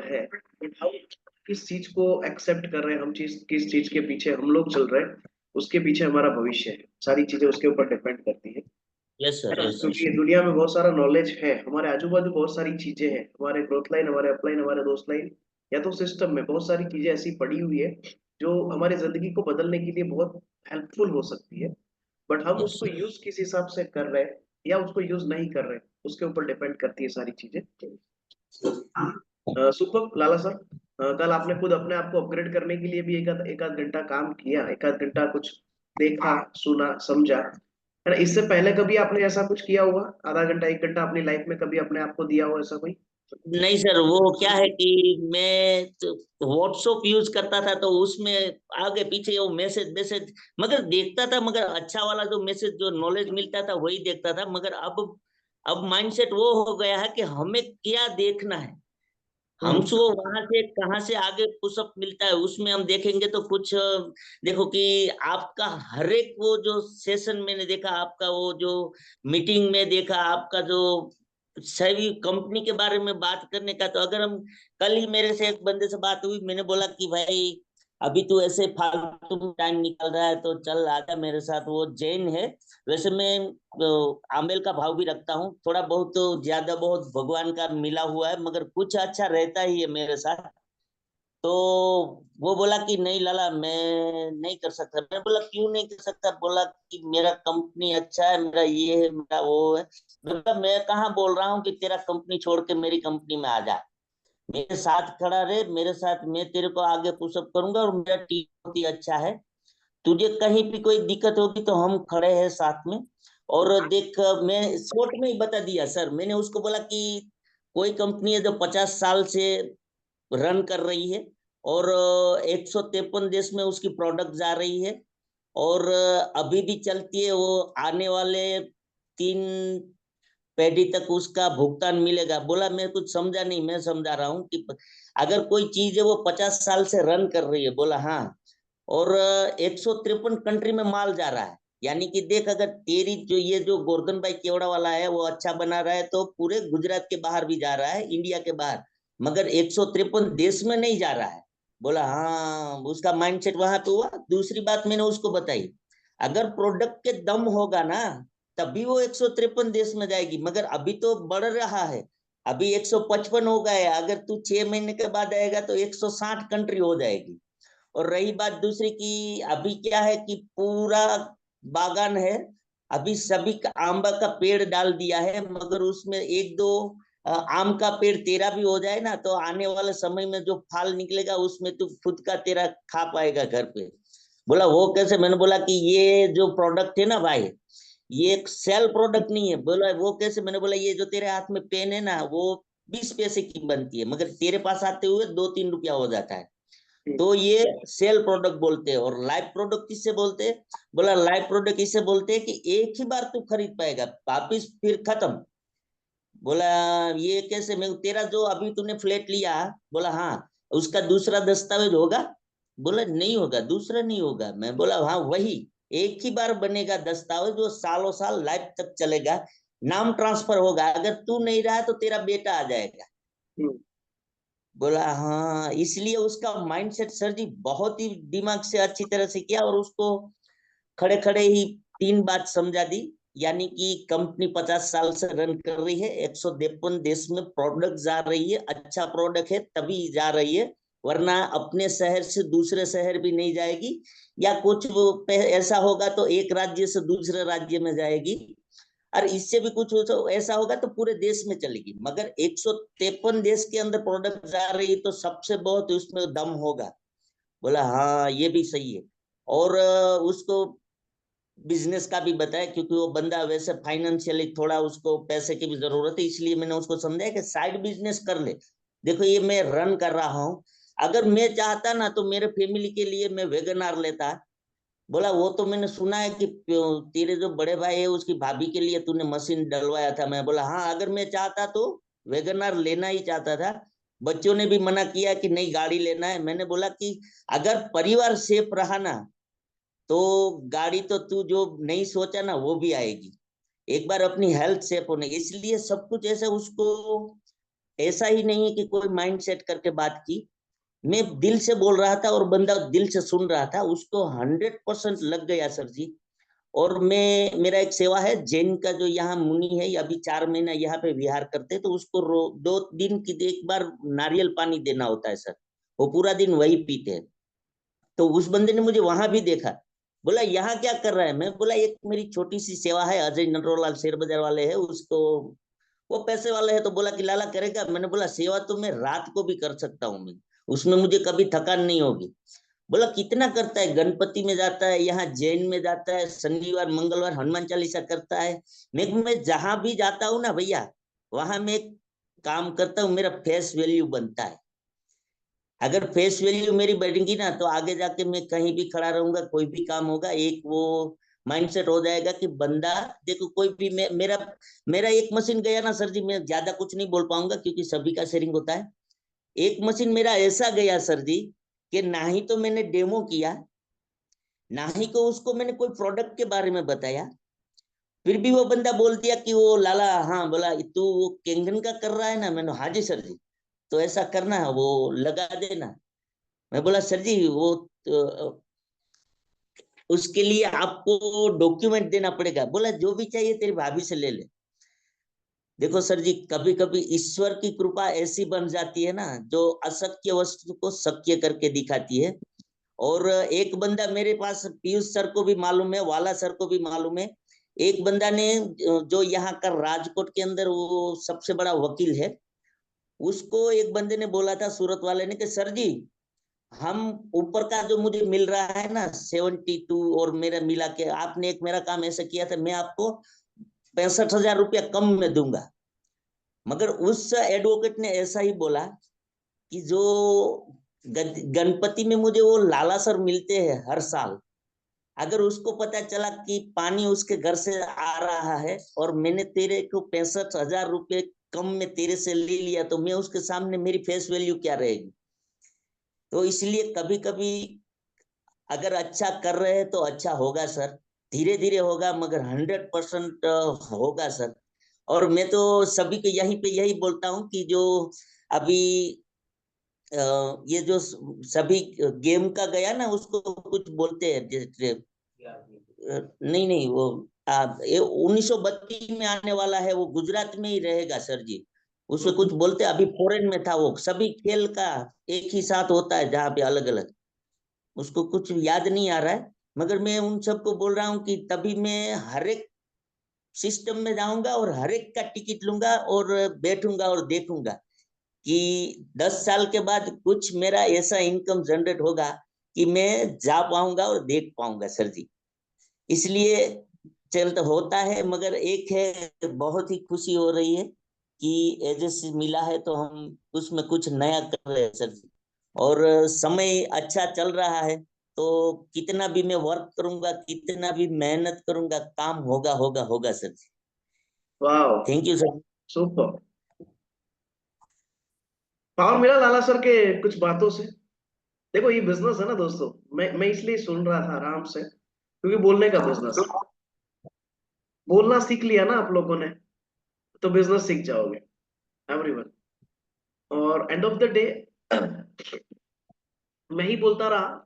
है, but हम किस चीज को एक्सेप्ट कर रहे हैं, हम किस चीज के पीछे हम लोग चल रहे हैं, उसके पीछे हमारा भविष्य है। सारी चीजें उसके ऊपर डिपेंड करती है। यस है सर, ना? Yes sir. क्योंकि दुनिया में बहुत सारा नॉलेज है, हमारे आजू बाजू बहुत सारी चीजें हैं, हमारे ग्रोथ लाइन, हमारे अपलाइन, हमारे दोस्त लाइन, या तो सिस्टम में बहुत सारी चीजें ऐसी पड़ी हुई है जो हमारी जिंदगी को बदलने के लिए बहुत हेल्पफुल हो सकती है। बट हम यस उसको यूज किस हिसाब से कर रहे हैं या उसको यूज नहीं कर रहे, उसके ऊपर डिपेंड करती है सारी चीजें। सुपर लाला सर, कल आपने खुद अपने आप को अपग्रेड करने के लिए भी एक आध घंटा काम किया, एक आध घंटा कुछ देखा, सुना, समझा, है ना? इससे पहले कभी आपने ऐसा कुछ किया हुआ, आधा घंटा एक घंटा अपनी लाइफ में कभी अपने आप को दिया हो ऐसा कोई? नहीं सर, वो क्या है कि मैं तो व्हाट्सएप यूज करता था, तो उसमें आगे पीछे वो मैसेज मैसेज मगर देखता था, मगर अच्छा वाला जो मैसेज जो नॉलेज मिलता था वही देखता था। मगर अब माइंडसेट वो हो गया है कि हमें क्या देखना है, हम्म। हमको वहां से कहाँ से आगे पुशअप मिलता है उसमें हम देखेंगे। तो कुछ देखो कि आपका हर एक वो जो सेशन मैंने देखा, आपका वो जो मीटिंग में देखा, आपका जो सभी कंपनी के बारे में बात करने का। तो अगर हम कल ही मेरे से एक बंदे से बात हुई, मैंने बोला कि भाई अभी तू ऐसे फालतू में टाइम निकाल रहा है तो चल आजा मेरे साथ। वो जैन है, वैसे मैं आमेल का भाव भी रखता हूँ थोड़ा बहुत, तो ज्यादा बहुत भगवान का मिला हुआ है, मगर कुछ अच्छा रहता ही है मेरे साथ। तो वो बोला कि नहीं लाला, मैं नहीं कर सकता। मैं बोला क्यों नहीं कर सकता? बोला कि मेरा कंपनी अच्छा है, मेरा ये है, मेरा वो है। मैं कहाँ बोल रहा हूँ कि तेरा कंपनी छोड़ के मेरी कंपनी में आ जा, मेरे साथ खड़ा रहे मेरे साथ, मैं तेरे को आगे पुशअप करूंगा, और मेरा टीम बहुत ही अच्छा है। तुझे कहीं भी कोई दिक्कत होगी तो हम खड़े हैं साथ में। और देख, मैं शॉर्ट में ही बता दिया सर। मैंने उसको बोला कि कोई कंपनी है जो 50 साल से रन कर रही है, और 153 देश में उसकी प्रोडक्ट जा रही है, और अभी भी चलती है। वो आने वाले 3 पीढ़ी तक उसका भुगतान मिलेगा। बोला मैं कुछ समझा नहीं, मैं समझा रहा हूँ कि अगर कोई चीज है वो 50 साल से रन कर रही है। बोला हाँ, और 153 कंट्री में माल जा रहा है। यानी कि देख, अगर तेरी जो ये जो गोर्धन भाई केवड़ा वाला है वो अच्छा बना रहा है तो पूरे गुजरात के बाहर भी जा रहा है, इंडिया के बाहर, मगर 153 देश में नहीं जा रहा है। बोला हाँ, उसका माइंडसेट वहां पे हुआ। दूसरी बात मैंने उसको बताई, अगर प्रोडक्ट के दम होगा ना तभी वो 153 देश में जाएगी, मगर अभी तो बढ़ रहा है। अभी 155 हो गया है, अगर तू 6 महीने के बाद आएगा तो 160 कंट्री हो जाएगी। और रही बात दूसरी की, अभी क्या है कि पूरा बागान है, अभी सभी का आंबा का पेड़ डाल दिया है, मगर उसमें एक दो आम का पेड़ तेरा भी हो जाए ना तो आने वाले समय में जो फल निकलेगा उसमें तू खुद का तेरा खा पाएगा घर पे। बोला वो कैसे? मैंने बोला कि ये जो प्रोडक्ट है ना भाई, ये एक सेल प्रोडक्ट नहीं है। बोला वो कैसे? मैंने बोला ये जो तेरे हाथ में पेन है ना वो 20 पैसे की बनती है, मगर तेरे पास आते हुए 2-3 रुपया हो जाता है। तो ये सेल प्रोडक्ट बोलते हैं। और लाइव प्रोडक्ट किससे बोलते हैं? बोला लाइव प्रोडक्ट इससे बोलते हैं कि एक ही बार तू खरीद पाएगा, वापिस फिर खत्म। बोला ये कैसे? मैं तेरा जो अभी तूने फ्लैट लिया, बोला हाँ, उसका दूसरा दस्तावेज होगा? बोला नहीं होगा, दूसरा नहीं होगा। मैं बोला हाँ वही, एक ही बार बनेगा दस्तावेज, वो सालों साल लाइफ तक चलेगा। नाम ट्रांसफर होगा, अगर तू नहीं रहा तो तेरा बेटा आ जाएगा। हम्म। बोला हाँ, इसलिए उसका माइंडसेट सर जी बहुत ही दिमाग से अच्छी तरह से किया, और उसको खड़े खड़े ही 3 बात समझा दी। यानी कि कंपनी 50 साल से रन कर रही है, 153 देश में प्रोडक्ट जा रही है, अच्छा प्रोडक्ट है तभी जा रही है, वरना अपने शहर से दूसरे शहर भी नहीं जाएगी। या कुछ वो ऐसा होगा तो एक राज्य से दूसरे राज्य में जाएगी, और इससे भी कुछ ऐसा होगा तो पूरे देश में चलेगी। मगर 153 देश के अंदर प्रोडक्ट जा रही है तो सबसे बहुत उसमें दम होगा। बोला हाँ ये भी सही है। और उसको बिजनेस का भी बताया, क्योंकि वो बंदा वैसे फाइनेंशियली थोड़ा उसको पैसे की भी जरूरत है, इसलिए मैंने उसको समझाया कि साइड बिजनेस कर ले। देखो ये मैं रन कर रहा हूँ, अगर मैं चाहता ना तो मेरे फैमिली के लिए मैं वेगन लेता। बोला वो तो मैंने सुना है कि तेरे जो बड़े भाई है उसकी भाभी के लिए तूने मशीन डलवाया था। मैं बोला हाँ, अगर मैं चाहता तो वेगनार लेना ही चाहता था। बच्चों ने भी मना किया कि नहीं गाड़ी लेना है। मैंने बोला कि अगर परिवार सेफ रहा ना तो गाड़ी तो तू जो नहीं सोचा ना वो भी आएगी। एक बार अपनी हेल्थ सेफ होने, इसलिए सब कुछ ऐसे उसको ऐसा ही नहीं है कि कोई माइंड सेट करके बात की, मैं दिल से बोल रहा था और बंदा दिल से सुन रहा था, उसको 100% लग गया सर जी। और मैं, मेरा एक सेवा है जैन का, जो यहाँ मुनि है, ये अभी 4 महीना यहाँ पे विहार करते हैं, तो उसको 2 दिन की एक बार नारियल पानी देना होता है सर, वो पूरा दिन वही पीते हैं। तो उस बंदे ने मुझे वहां भी देखा, बोला यहाँ क्या कर रहा है, मैं बोला एक मेरी छोटी सी सेवा है, अजय नटवरलाल शेयर बाजार वाले है उसको, वो पैसे वाले है, तो बोला कि लाला करेगा, मैंने बोला सेवा तो मैं रात को भी कर सकता हूँ, मैं उसमें मुझे कभी थकान नहीं होगी। बोला कितना करता है, गणपति में जाता है, यहाँ जैन में जाता है, शनिवार मंगलवार हनुमान चालीसा करता है। मैं जहां भी जाता हूँ ना भैया, वहां मैं एक काम करता हूँ, मेरा फेस वैल्यू बनता है। अगर फेस वैल्यू मेरी बढ़ेगी ना, तो आगे जाके मैं कहीं भी खड़ा रहूंगा, कोई भी काम होगा, एक वो माइंडसेट हो जाएगा कि बंदा, देखो कोई भी मेरा मेरा एक मशीन गया ना सर जी, मैं ज्यादा कुछ नहीं बोल पाऊंगा क्योंकि सभी का शेयरिंग होता है। एक मशीन मेरा ऐसा गया सर जी, कि ना ही तो मैंने डेमो किया, ना ही को उसको मैंने कोई प्रोडक्ट के बारे में बताया, फिर भी वो बंदा बोल दिया कि वो लाला, हाँ बोला तू वो केंगन का कर रहा है ना, मैंने हाँ जी सर जी, तो ऐसा करना है, वो लगा देना। मैं बोला सर जी वो तो, उसके लिए आपको डॉक्यूमेंट देना पड़ेगा। बोला जो भी चाहिए तेरी भाभी से ले ले। देखो सर जी, कभी कभी ईश्वर की कृपा ऐसी बन जाती है ना, जो अशक्य वस्तु को शक्य करके दिखाती है। और एक बंदा मेरे पास, पीयूष सर को भी मालूम है, वाला सर को भी मालूम है, एक बंदा ने, जो यहाँ का राजकोट के अंदर वो सबसे बड़ा वकील है, उसको एक बंदे ने बोला था, सूरत वाले ने, कि सर जी हम ऊपर का जो मुझे मिल रहा है ना 72, और मेरा मिला के आपने एक मेरा काम ऐसा किया था, मैं आपको 65,000 रुपया कम में दूंगा। मगर उस एडवोकेट ने ऐसा ही बोला कि जो गणपति में मुझे वो लाला सर मिलते हैं हर साल, अगर उसको पता चला कि पानी उसके घर से आ रहा है और मैंने तेरे को 65,000 रुपये कम में तेरे से ले लिया, तो मैं उसके सामने मेरी फेस वैल्यू क्या रहेगी। तो इसलिए कभी कभी अगर अच्छा कर रहे हैं तो अच्छा होगा सर, धीरे धीरे होगा, मगर 100% होगा सर। और मैं तो सभी को यहीं पे यही बोलता हूँ कि जो अभी ये जो सभी गेम का गया ना, उसको कुछ बोलते हैं जैसे, नहीं नहीं वो, ये 1932 में आने वाला है, वो गुजरात में ही रहेगा सर जी। उसको कुछ बोलते हैं, अभी फॉरेन में था वो, सभी खेल का एक ही साथ होता है जहाँ पे अलग अलग, उसको कुछ याद नहीं आ रहा है। मगर मैं उन सबको बोल रहा हूँ कि तभी मैं हर एक सिस्टम में जाऊंगा और हर एक का टिकट लूंगा और बैठूंगा और देखूंगा कि 10 साल के बाद कुछ मेरा ऐसा इनकम जनरेट होगा कि मैं जा पाऊंगा और देख पाऊंगा सर जी। इसलिए चलता होता है, मगर एक है, बहुत ही खुशी हो रही है कि एजेंसी मिला है, तो हम उसमें कुछ नया कर रहे हैं सर जी। और समय अच्छा चल रहा है, तो कितना भी मैं वर्क करूंगा, कितना भी मेहनत करूंगा, काम होगा होगा होगा सर जी। वाह, thank you sir. Super. Power मिला लाला सर के कुछ बातों से। देखो ये बिजनेस है ना दोस्तों, मैं इसलिए सुन रहा था आराम से, क्योंकि बोलने का बिजनेस है। बोलना सीख लिया ना आप लोगों ने, तो बिजनेस सीख जाओगे एवरीवन। और एंड ऑफ द डे मैं ही बोलता रहा,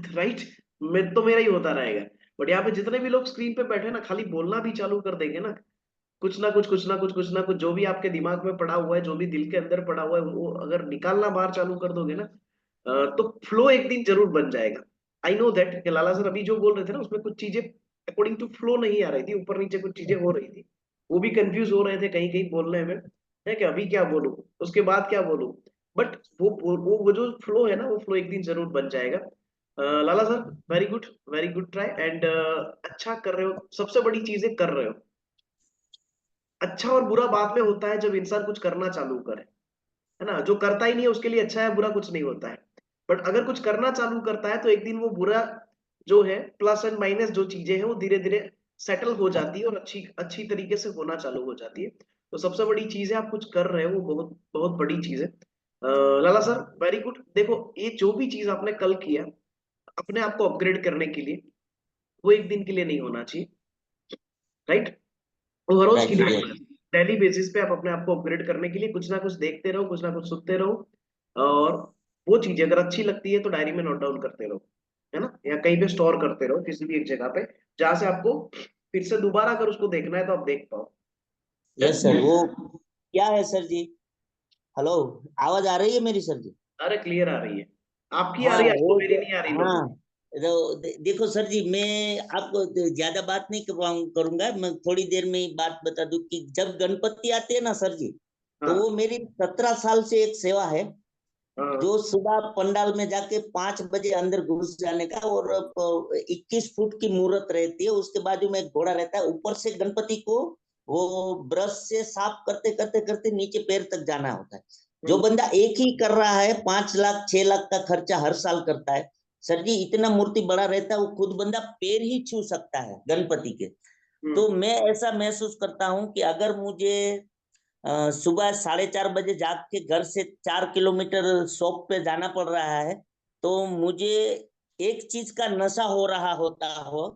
राइट, मैं तो मेरा ही होता रहेगा। बट यहाँ पे जितने भी लोग स्क्रीन पे बैठे ना, खाली बोलना भी चालू कर देंगे ना, कुछ ना कुछ कुछ ना कुछ कुछ ना कुछ, जो भी आपके दिमाग में पड़ा हुआ है, जो भी दिल के अंदर पड़ा हुआ है, वो अगर निकालना बाहर चालू कर दोगे ना, तो फ्लो एक दिन जरूर बन जाएगा। आई नो दैट कि लाला सर अभी जो बोल रहे थे ना, उसमें कुछ चीजें अकॉर्डिंग टू फ्लो नहीं आ रही थी, ऊपर नीचे कुछ चीजें हो रही थी, वो भी कंफ्यूज हो रहे थे कहीं कहीं बोलने में, है कि अभी क्या बोलूं, उसके बाद क्या बोलूं। बट वो जो फ्लो है ना, वो फ्लो एक दिन जरूर बन जाएगा। Lala sir, very good try, and अच्छा कर रहे हो, सबसे बड़ी चीजें कर रहे हो। अच्छा और बुरा बाद में होता है जब इंसान कुछ करना चालू करे, है ना। जो करता ही नहीं है उसके लिए अच्छा है बुरा कुछ नहीं होता है। बट अगर कुछ करना चालू करता है, तो एक दिन वो बुरा जो है, प्लस एंड माइनस जो चीजें हैं, वो धीरे धीरे सेटल हो जाती है और अच्छी अच्छी तरीके से होना चालू हो जाती है। तो सबसे बड़ी चीज है, आप कुछ कर रहे हो, वो बहुत बहुत बड़ी चीज है। लाला सर, वेरी गुड। देखो ये जो भी चीज आपने कल किया अपने आप को अपग्रेड करने के लिए, वो एक दिन के लिए नहीं होना चाहिए, राइट, वो हर रोज के राइट लिए ये, होना है। डेली बेसिस पे आप अपने आप को अपग्रेड करने के लिए कुछ ना कुछ देखते रहो, कुछ ना कुछ सुनते रहो, और वो चीजें अगर अच्छी लगती है तो डायरी में नोट डाउन करते रहो, है ना, या कहीं पे स्टोर करते रहो किसी भी एक जगह पे, जहां से आपको फिर से दोबारा अगर उसको देखना है तो आप देख पाओ। Yes sir. वो क्या है सर जी? हेलो, आवाज आ रही है मेरी सर जी? अरे क्लियर आ रही है, आपकी आ हाँ रही है, आपको वो मेरी नहीं आ रही लोगों हाँ, की। देखो सर जी, मैं आपको ज्यादा बात नहीं करूंगा। मैं थोड़ी देर में ही बात बता दूं कि जब गणपति आते हैं ना सर जी, तो वो हाँ मेरी 17 साल से एक सेवा है। हाँ। जो सुबह पंडाल में जाके 5 बजे अंदर घुस जाने का, और 21 फुट की मूर्त रहती है, उसके बाजू में एक घोड़ा रहता है, ऊपर से गणपति को वो ब्रश से साफ करते करते करते नीचे पैर तक जाना होता है। जो हम्म बंदा एक ही कर रहा है, 5 लाख 6 लाख का खर्चा हर साल करता है सर जी, इतना मूर्ति बड़ा रहता है, वो खुद बंदा पैर ही छू सकता है गणपति के। हम्म तो मैं ऐसा महसूस करता हूँ कि अगर मुझे सुबह 4:30 बजे जाग के घर से 4 किलोमीटर शॉप पे जाना पड़ रहा है, तो मुझे एक चीज का नशा हो रहा होता हो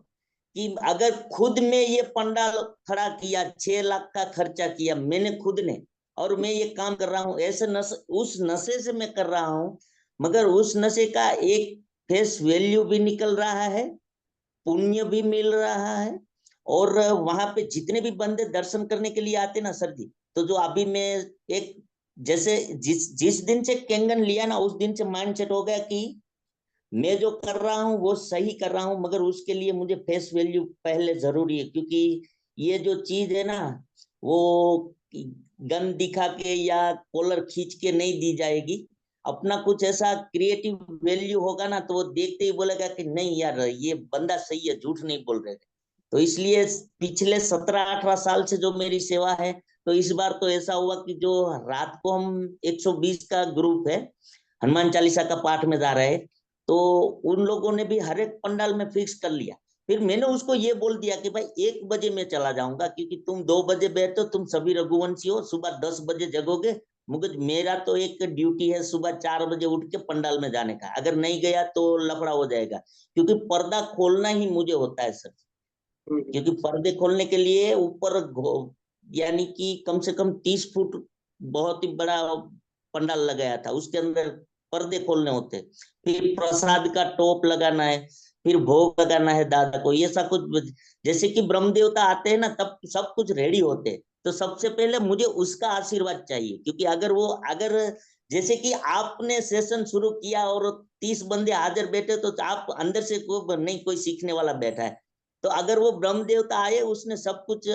कि अगर खुद ने ये पंडाल खड़ा किया, 6 लाख का खर्चा किया मैंने खुद ने, और मैं ये काम कर रहा हूँ, ऐसे उस नशे से मैं कर रहा हूँ, मगर उस नशे का एक फेस वैल्यू भी निकल रहा है, पुण्य भी मिल रहा है। और वहां पे जितने भी बंदे दर्शन करने के लिए आते ना सर जी, तो जो अभी मैं एक, जैसे जिस जिस दिन से कैंगन लिया ना, उस दिन से माइंड सेट हो गया कि मैं जो कर रहा हूँ वो सही कर रहा हूँ, मगर उसके लिए मुझे फेस वैल्यू पहले जरूरी है, क्योंकि ये जो चीज है ना, वो गन दिखा के या कॉलर खींच के नहीं दी जाएगी। अपना कुछ ऐसा क्रिएटिव वैल्यू होगा ना, तो वो देखते ही बोलेगा कि नहीं यार, ये बंदा सही है, झूठ नहीं बोल रहे। तो इसलिए पिछले 17-18 साल से जो मेरी सेवा है, तो इस बार तो ऐसा हुआ कि जो रात को हम 120 का ग्रुप है, हनुमान चालीसा का पाठ में जा रहे हैं, तो उन लोगों ने भी हर एक पंडाल में फिक्स कर लिया। फिर मैंने उसको ये बोल दिया कि भाई 1 बजे मैं चला जाऊंगा, क्योंकि तुम 2 बजे बैठो, तुम सभी रघुवंशी हो, सुबह 10 बजे जगोगे, मगर मेरा तो एक ड्यूटी है सुबह 4 बजे उठ के पंडाल में जाने का, अगर नहीं गया तो लफड़ा हो जाएगा, क्योंकि पर्दा खोलना ही मुझे होता है सर। हम्म। क्योंकि पर्दे खोलने के लिए ऊपर यानी कि कम से कम 30 फुट बहुत ही बड़ा पंडाल लगाया था, उसके अंदर पर्दे खोलने होते, फिर प्रसाद का टोप लगाना है, फिर भोग लगाना है दादा को, ये सब कुछ। जैसे कि ब्रह्म देवता आते हैं ना, तब सब कुछ रेडी होते हैं, तो सबसे पहले मुझे उसका आशीर्वाद चाहिए, क्योंकि अगर जैसे कि आपने सेशन शुरू किया और 30 बंदे हाजिर बैठे, तो आप अंदर से को नहीं, कोई सीखने वाला बैठा है। तो अगर वो ब्रह्म देवता आए, उसने सब कुछ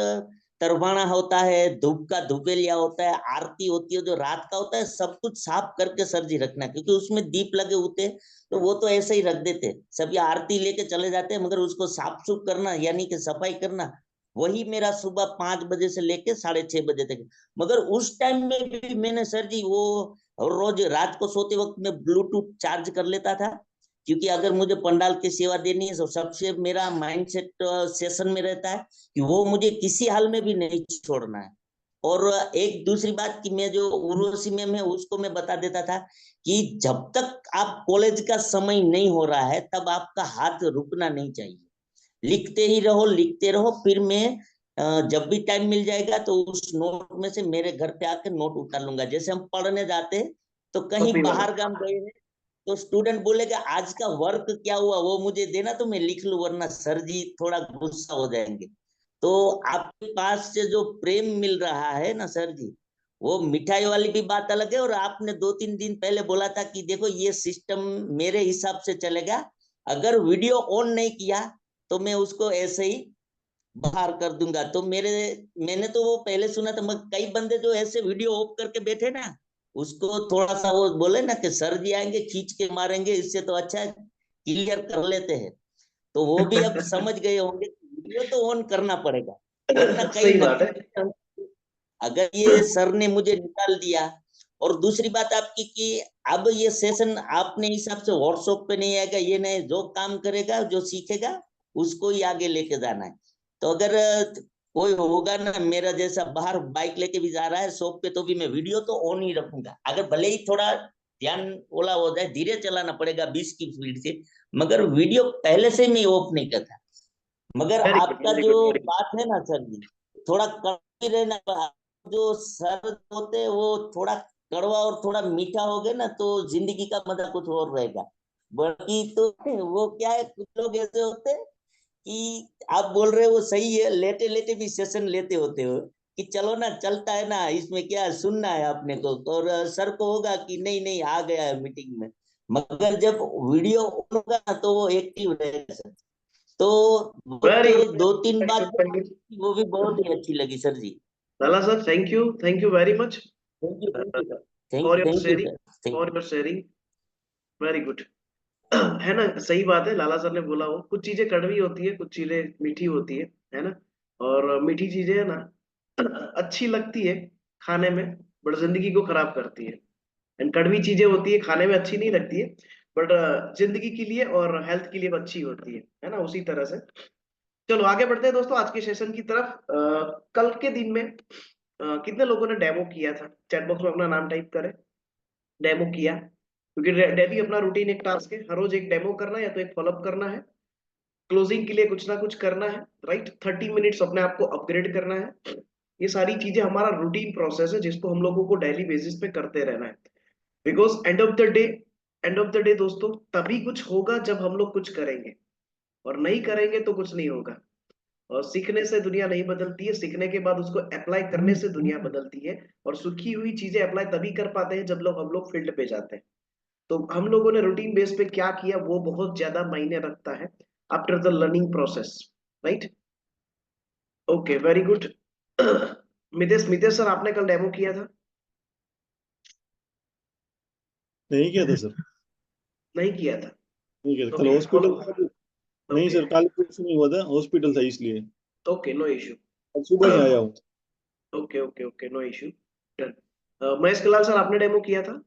तरवाना होता है, धूप का धूपेलिया होता है, आरती होती है, जो रात का होता है, सब कुछ साफ करके सर जी रखना, क्योंकि उसमें दीप लगे होते हैं, तो वो तो ऐसे ही रख देते, सभी आरती लेके चले जाते हैं, मगर उसको साफ सुफ करना यानी कि सफाई करना, वही मेरा सुबह 5 बजे से लेके 6:30 बजे तक। मगर उस टाइम में भी मैंने सर जी वो रोज रात को सोते वक्त में ब्लूटूथ चार्ज कर लेता था, क्योंकि अगर मुझे पंडाल की सेवा देनी है, तो सबसे मेरा माइंडसेट सेशन में रहता है कि वो मुझे किसी हाल में भी नहीं छोड़ना है। और एक दूसरी बात कि मैं जो उर्वशी मैम है, उसको मैं बता देता था कि जब तक आप कॉलेज का समय नहीं हो रहा है, तब आपका हाथ रुकना नहीं चाहिए, लिखते ही रहो, लिखते रहो। फिर मैं जब भी टाइम मिल जाएगा, तो उस नोट में से मेरे घर पे आकर नोट उतार लूंगा। जैसे हम पढ़ने जाते हैं, तो कहीं कॉपी वाला। बाहर गांव गए, तो स्टूडेंट बोलेगा आज का वर्क क्या हुआ, वो मुझे देना तो मैं लिख लूं, वरना सर जी थोड़ा गुस्सा हो जाएंगे। तो आपके पास से जो प्रेम मिल रहा है ना सर जी, वो मिठाई वाली भी बात अलग है। और आपने 2-3 दिन पहले बोला था कि देखो ये सिस्टम मेरे हिसाब से चलेगा, अगर वीडियो ऑन नहीं किया तो मैं उसको ऐसे ही बाहर कर दूंगा। तो मैंने तो वो पहले सुना था, मगर कई बंदे जो ऐसे वीडियो ऑफ करके बैठे ना, उसको थोड़ा सा वो बोले ना कि सर जी आएंगे खींच के मारेंगे, इससे तो अच्छा क्लियर कर लेते हैं। तो वो भी अब समझ गए होंगे वीडियो तो ऑन करना पड़ेगा, वरना कई सही बात है। नतीजे, अगर ये सर ने मुझे निकाल दिया। और दूसरी बात आपकी कि अब ये सेशन अपने हिसाब से व्हाट्सएप पे नहीं आएगा, ये नहीं, जो काम करेगा जो सीखेगा उसको ही आगे लेके जाना है। तो अगर कोई होगा ना मेरा जैसा बाहर बाइक लेके भी जा रहा है शॉप पे, तो भी मैं वीडियो तो ऑन ही रखूंगा, अगर भले ही थोड़ा ध्यान ओला हो जाए, धीरे चलाना पड़ेगा 20 की स्पीड से, मगर वीडियो पहले से मैं ऑफ नहीं करता। मगर वेरी गुड, आपका वेरी जो गुड, वेरी गुड। बात है ना सर जी, थोड़ा कड़ी रहना, जो सर होते हैं वो थोड़ा कड़वा और थोड़ा मीठा हो गया ना, तो जिंदगी का मजा कुछ और रहेगा। बाकी तो वो क्या है, कुछ लोग ऐसे होते हैं कि आप बोल रहे हो वो सही है, लेटे लेटे भी सेशन लेते होते हो कि चलो ना, चलता है ना, इसमें क्या है, सुनना है आपने को। तो और सर को होगा कि नहीं नहीं आ गया है मीटिंग में। मगर जब वीडियो ऑन होगा ना तो वो एक्टिव रहेगा सर। तो बहुत वेरी दो तीन बात गुड। वो भी बहुत ही अच्छी लगी sir ji. Lala sir, thank you very much thank you for your thank you sharing, sir, thank for you. Your sharing. Very good. है ना, सही बात है, लाला सर ने बोला वो कुछ चीजें कड़वी होती है, कुछ चीजें मीठी होती है ना। और मीठी चीजें है ना अच्छी लगती है खाने में, बट जिंदगी को खराब करती है। एंड कड़वी चीजें होती है खाने में अच्छी नहीं लगती है, बट जिंदगी के लिए और हेल्थ के लिए अच्छी होती है ना, उसी तरह से। चलो आगे बढ़ते हैं दोस्तों आज के सेशन की तरफ। कल के दिन में कितने लोगों ने डेमो किया था? चैट बॉक्स में अपना नाम टाइप करें। डेमो किया, क्योंकि डेली अपना रूटीन एक टास्क है, हर रोज एक डेमो करना है या तो एक फॉलोअप करना है, क्लोजिंग के लिए कुछ ना कुछ करना है, राइट। 30 मिनट्स अपने आप को अपग्रेड करना है। ये सारी चीजें हमारा रूटीन प्रोसेस है जिसको हम लोगों को डेली बेसिस पे करते रहना है। Because end of the day दोस्तों, तभी कुछ होगा जब हम लोग कुछ करेंगे, और नहीं करेंगे तो कुछ नहीं होगा। और सीखने से दुनिया नहीं बदलती है, सीखने के बाद उसको अप्लाई करने से दुनिया बदलती है। और सीखी हुई चीजें अप्लाई तभी कर पाते हैं जब लोग हम लोग फील्ड पे जाते हैं। तो हम लोगों ने रूटीन बेस पे क्या किया वो बहुत ज्यादा मायने रखता है after the learning process, right. Okay, very good. Mitesh Mitesh sir, आपने कल डेमो किया था? नहीं किया था सर। नहीं किया था? नहीं किया था कल ओके, हॉस्पिटल। नहीं ओके, सर, कल कुछ नहीं हुआ था, हॉस्पिटल था इसलिए। Okay, no issue. कल सुबह ही आया हूँ। Okay, okay, okay, no issue. Done. Mahesh Kalal sir, आपने डेमो किया था?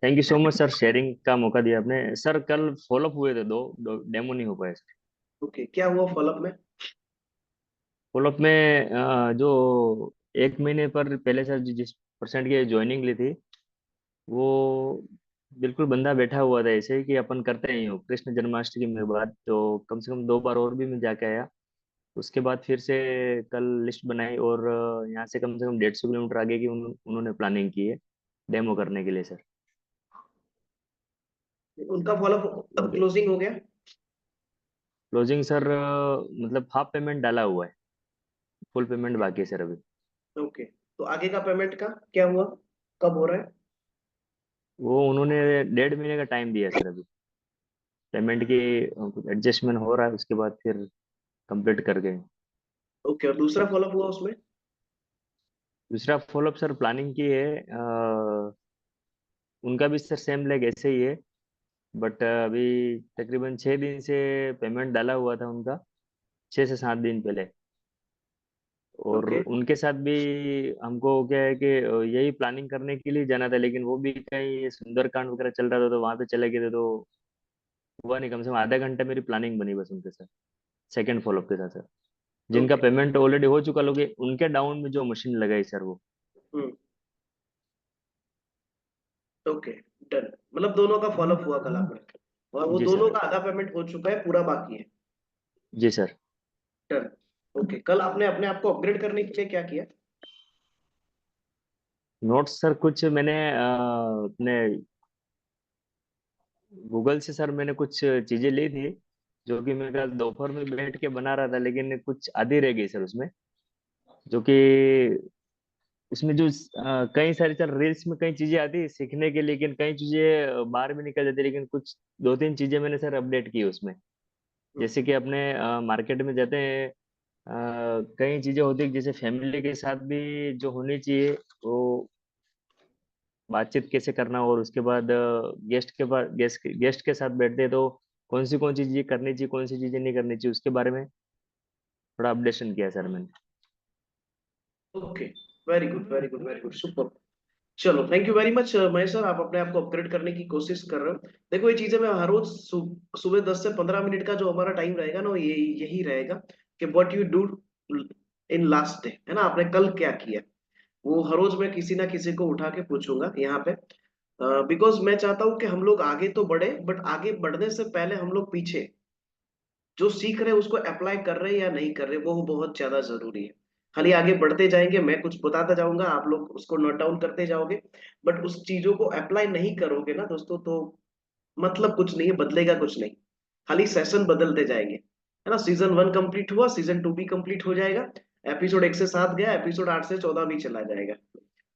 Thank you so much sir, sharing का मौका दिया आपने। सर कल फॉलोअप हुए थे दो डेमो नहीं हो पाए। ओके, क्या हुआ फॉलोअप में? फॉलोअप में जो 1 महीने पर पहले सर जिस परसेंट की ज्वाइनिंग ली थी, वो बिल्कुल बंदा बैठा हुआ था ऐसे ही कि अपन करते ही हो कृष्ण जन्माष्टमी के बाद। तो कम से कम 2 बार और भी मैं जाके आया। उसके बाद फिर से कल लिस्ट बनाई और यहाँ से कम 150 किलोमीटर आगे की उन्होंने प्लानिंग की है डेमो करने के लिए सर। उनका फॉलोअप क्लोजिंग हो गया? क्लोजिंग सर मतलब हाफ पेमेंट डाला हुआ है, फुल पेमेंट बाकी है सर अभी। ओके, तो आगे का पेमेंट का क्या हुआ, कब हो रहा है? वो उन्होंने 1.5 महीने का टाइम दिया सर अभी। पेमेंट की एडजस्टमेंट हो रहा है, उसके बाद फिर कंप्लीट कर गए। ओके, और दूसरा फॉलोअप हुआ उसमें? दूसरा फॉलोअप सर प्लानिंग की है, उनका भी सर सेम लेग ऐसे ही है। बट अभी तकरीबन 6 दिन से पेमेंट डाला हुआ था उनका, 6 से 7 दिन पहले। और ओके, उनके साथ भी हमको क्या है कि यही प्लानिंग करने के लिए जाना था, लेकिन वो भी कहीं सुंदरकांड वगैरह चल रहा था तो वहां पे चले गए थे, तो हुआ नहीं। कम से कम आधा घंटा मेरी प्लानिंग बनी बस उनके साथ, सेकंड फॉलोअप के साथ सर। जिनका ओके, पेमेंट ऑलरेडी हो चुका, लोग उनके डाउन में जो मशीन लगाई सर वो। हम्म, ओके, डन। मतलब दोनों का फॉलोअप हुआ कल आपने, और वो जी दोनों सर। का आधा पेमेंट हो चुका है, पूरा बाकी है। जी सर। डन। ओके, कल आपने अपने आप को अपग्रेड करने के लिए क्या किया? नोट्स सर कुछ मैंने अपने गूगल से सर मैंने कुछ चीजें ली थी, जो कि मैं कल दोपहर में बैठ के बना रहा था, लेकिन कुछ आधी रह गई सर उसमें। जो कि उसमें जो कई सारी सर रील्स में कई चीजें आती है सीखने के, लेकिन कई चीजें बाहर भी निकल जाती, लेकिन कुछ 2-3 चीजें मैंने सर अपडेट की उसमें। हम्म, जैसे कि अपने मार्केट में जाते हैं, कई चीजें होती है जैसे फैमिली के साथ भी जो होनी चाहिए वो बातचीत कैसे करना, और उसके बाद गेस्ट के साथ बैठते हैं तो कौन सी चीजें करनी चाहिए, कौन सी चीजें नहीं करनी चाहिए, उसके बारे में थोड़ा अपडेशन किया सर मैंने। Okay, very good, very good, very good, super. चलो, thank you very much Mahesh sir, आप अपने आप को अपग्रेड करने की कोशिश कर रहे हो। देखो, ये चीजें मैं हर रोज सुबह 10 से 15 मिनट का जो हमारा टाइम रहेगा ना, वो यही रहेगा कि what you do in last day, है ना, आपने कल क्या किया। वो हर रोज मैं किसी ना किसी को उठा के पूछूंगा यहाँ पे, बिकॉज मैं चाहता हूँ कि हम लोग आगे तो बढ़े, बट आगे बढ़ने से पहले हम लोग पीछे जो सीख रहे हैं उसको अप्लाई कर रहे हैं या नहीं कर रहे, वो बहुत ज्यादा जरूरी है। खाली आगे बढ़ते जाएंगे, मैं कुछ बताता जाऊंगा, आप लोग उसको नोट डाउन करते जाओगे, बट उस चीजों को अप्लाई नहीं करोगे ना दोस्तों, तो मतलब कुछ नहीं है, बदलेगा कुछ नहीं, खाली सेशन बदलते जाएंगे, है ना। सीजन 1 कंप्लीट हुआ, सीजन 2 भी कंप्लीट हो जाएगा, एपिसोड 1 से 7 गया, एपिसोड 8 से 14 भी चला जाएगा,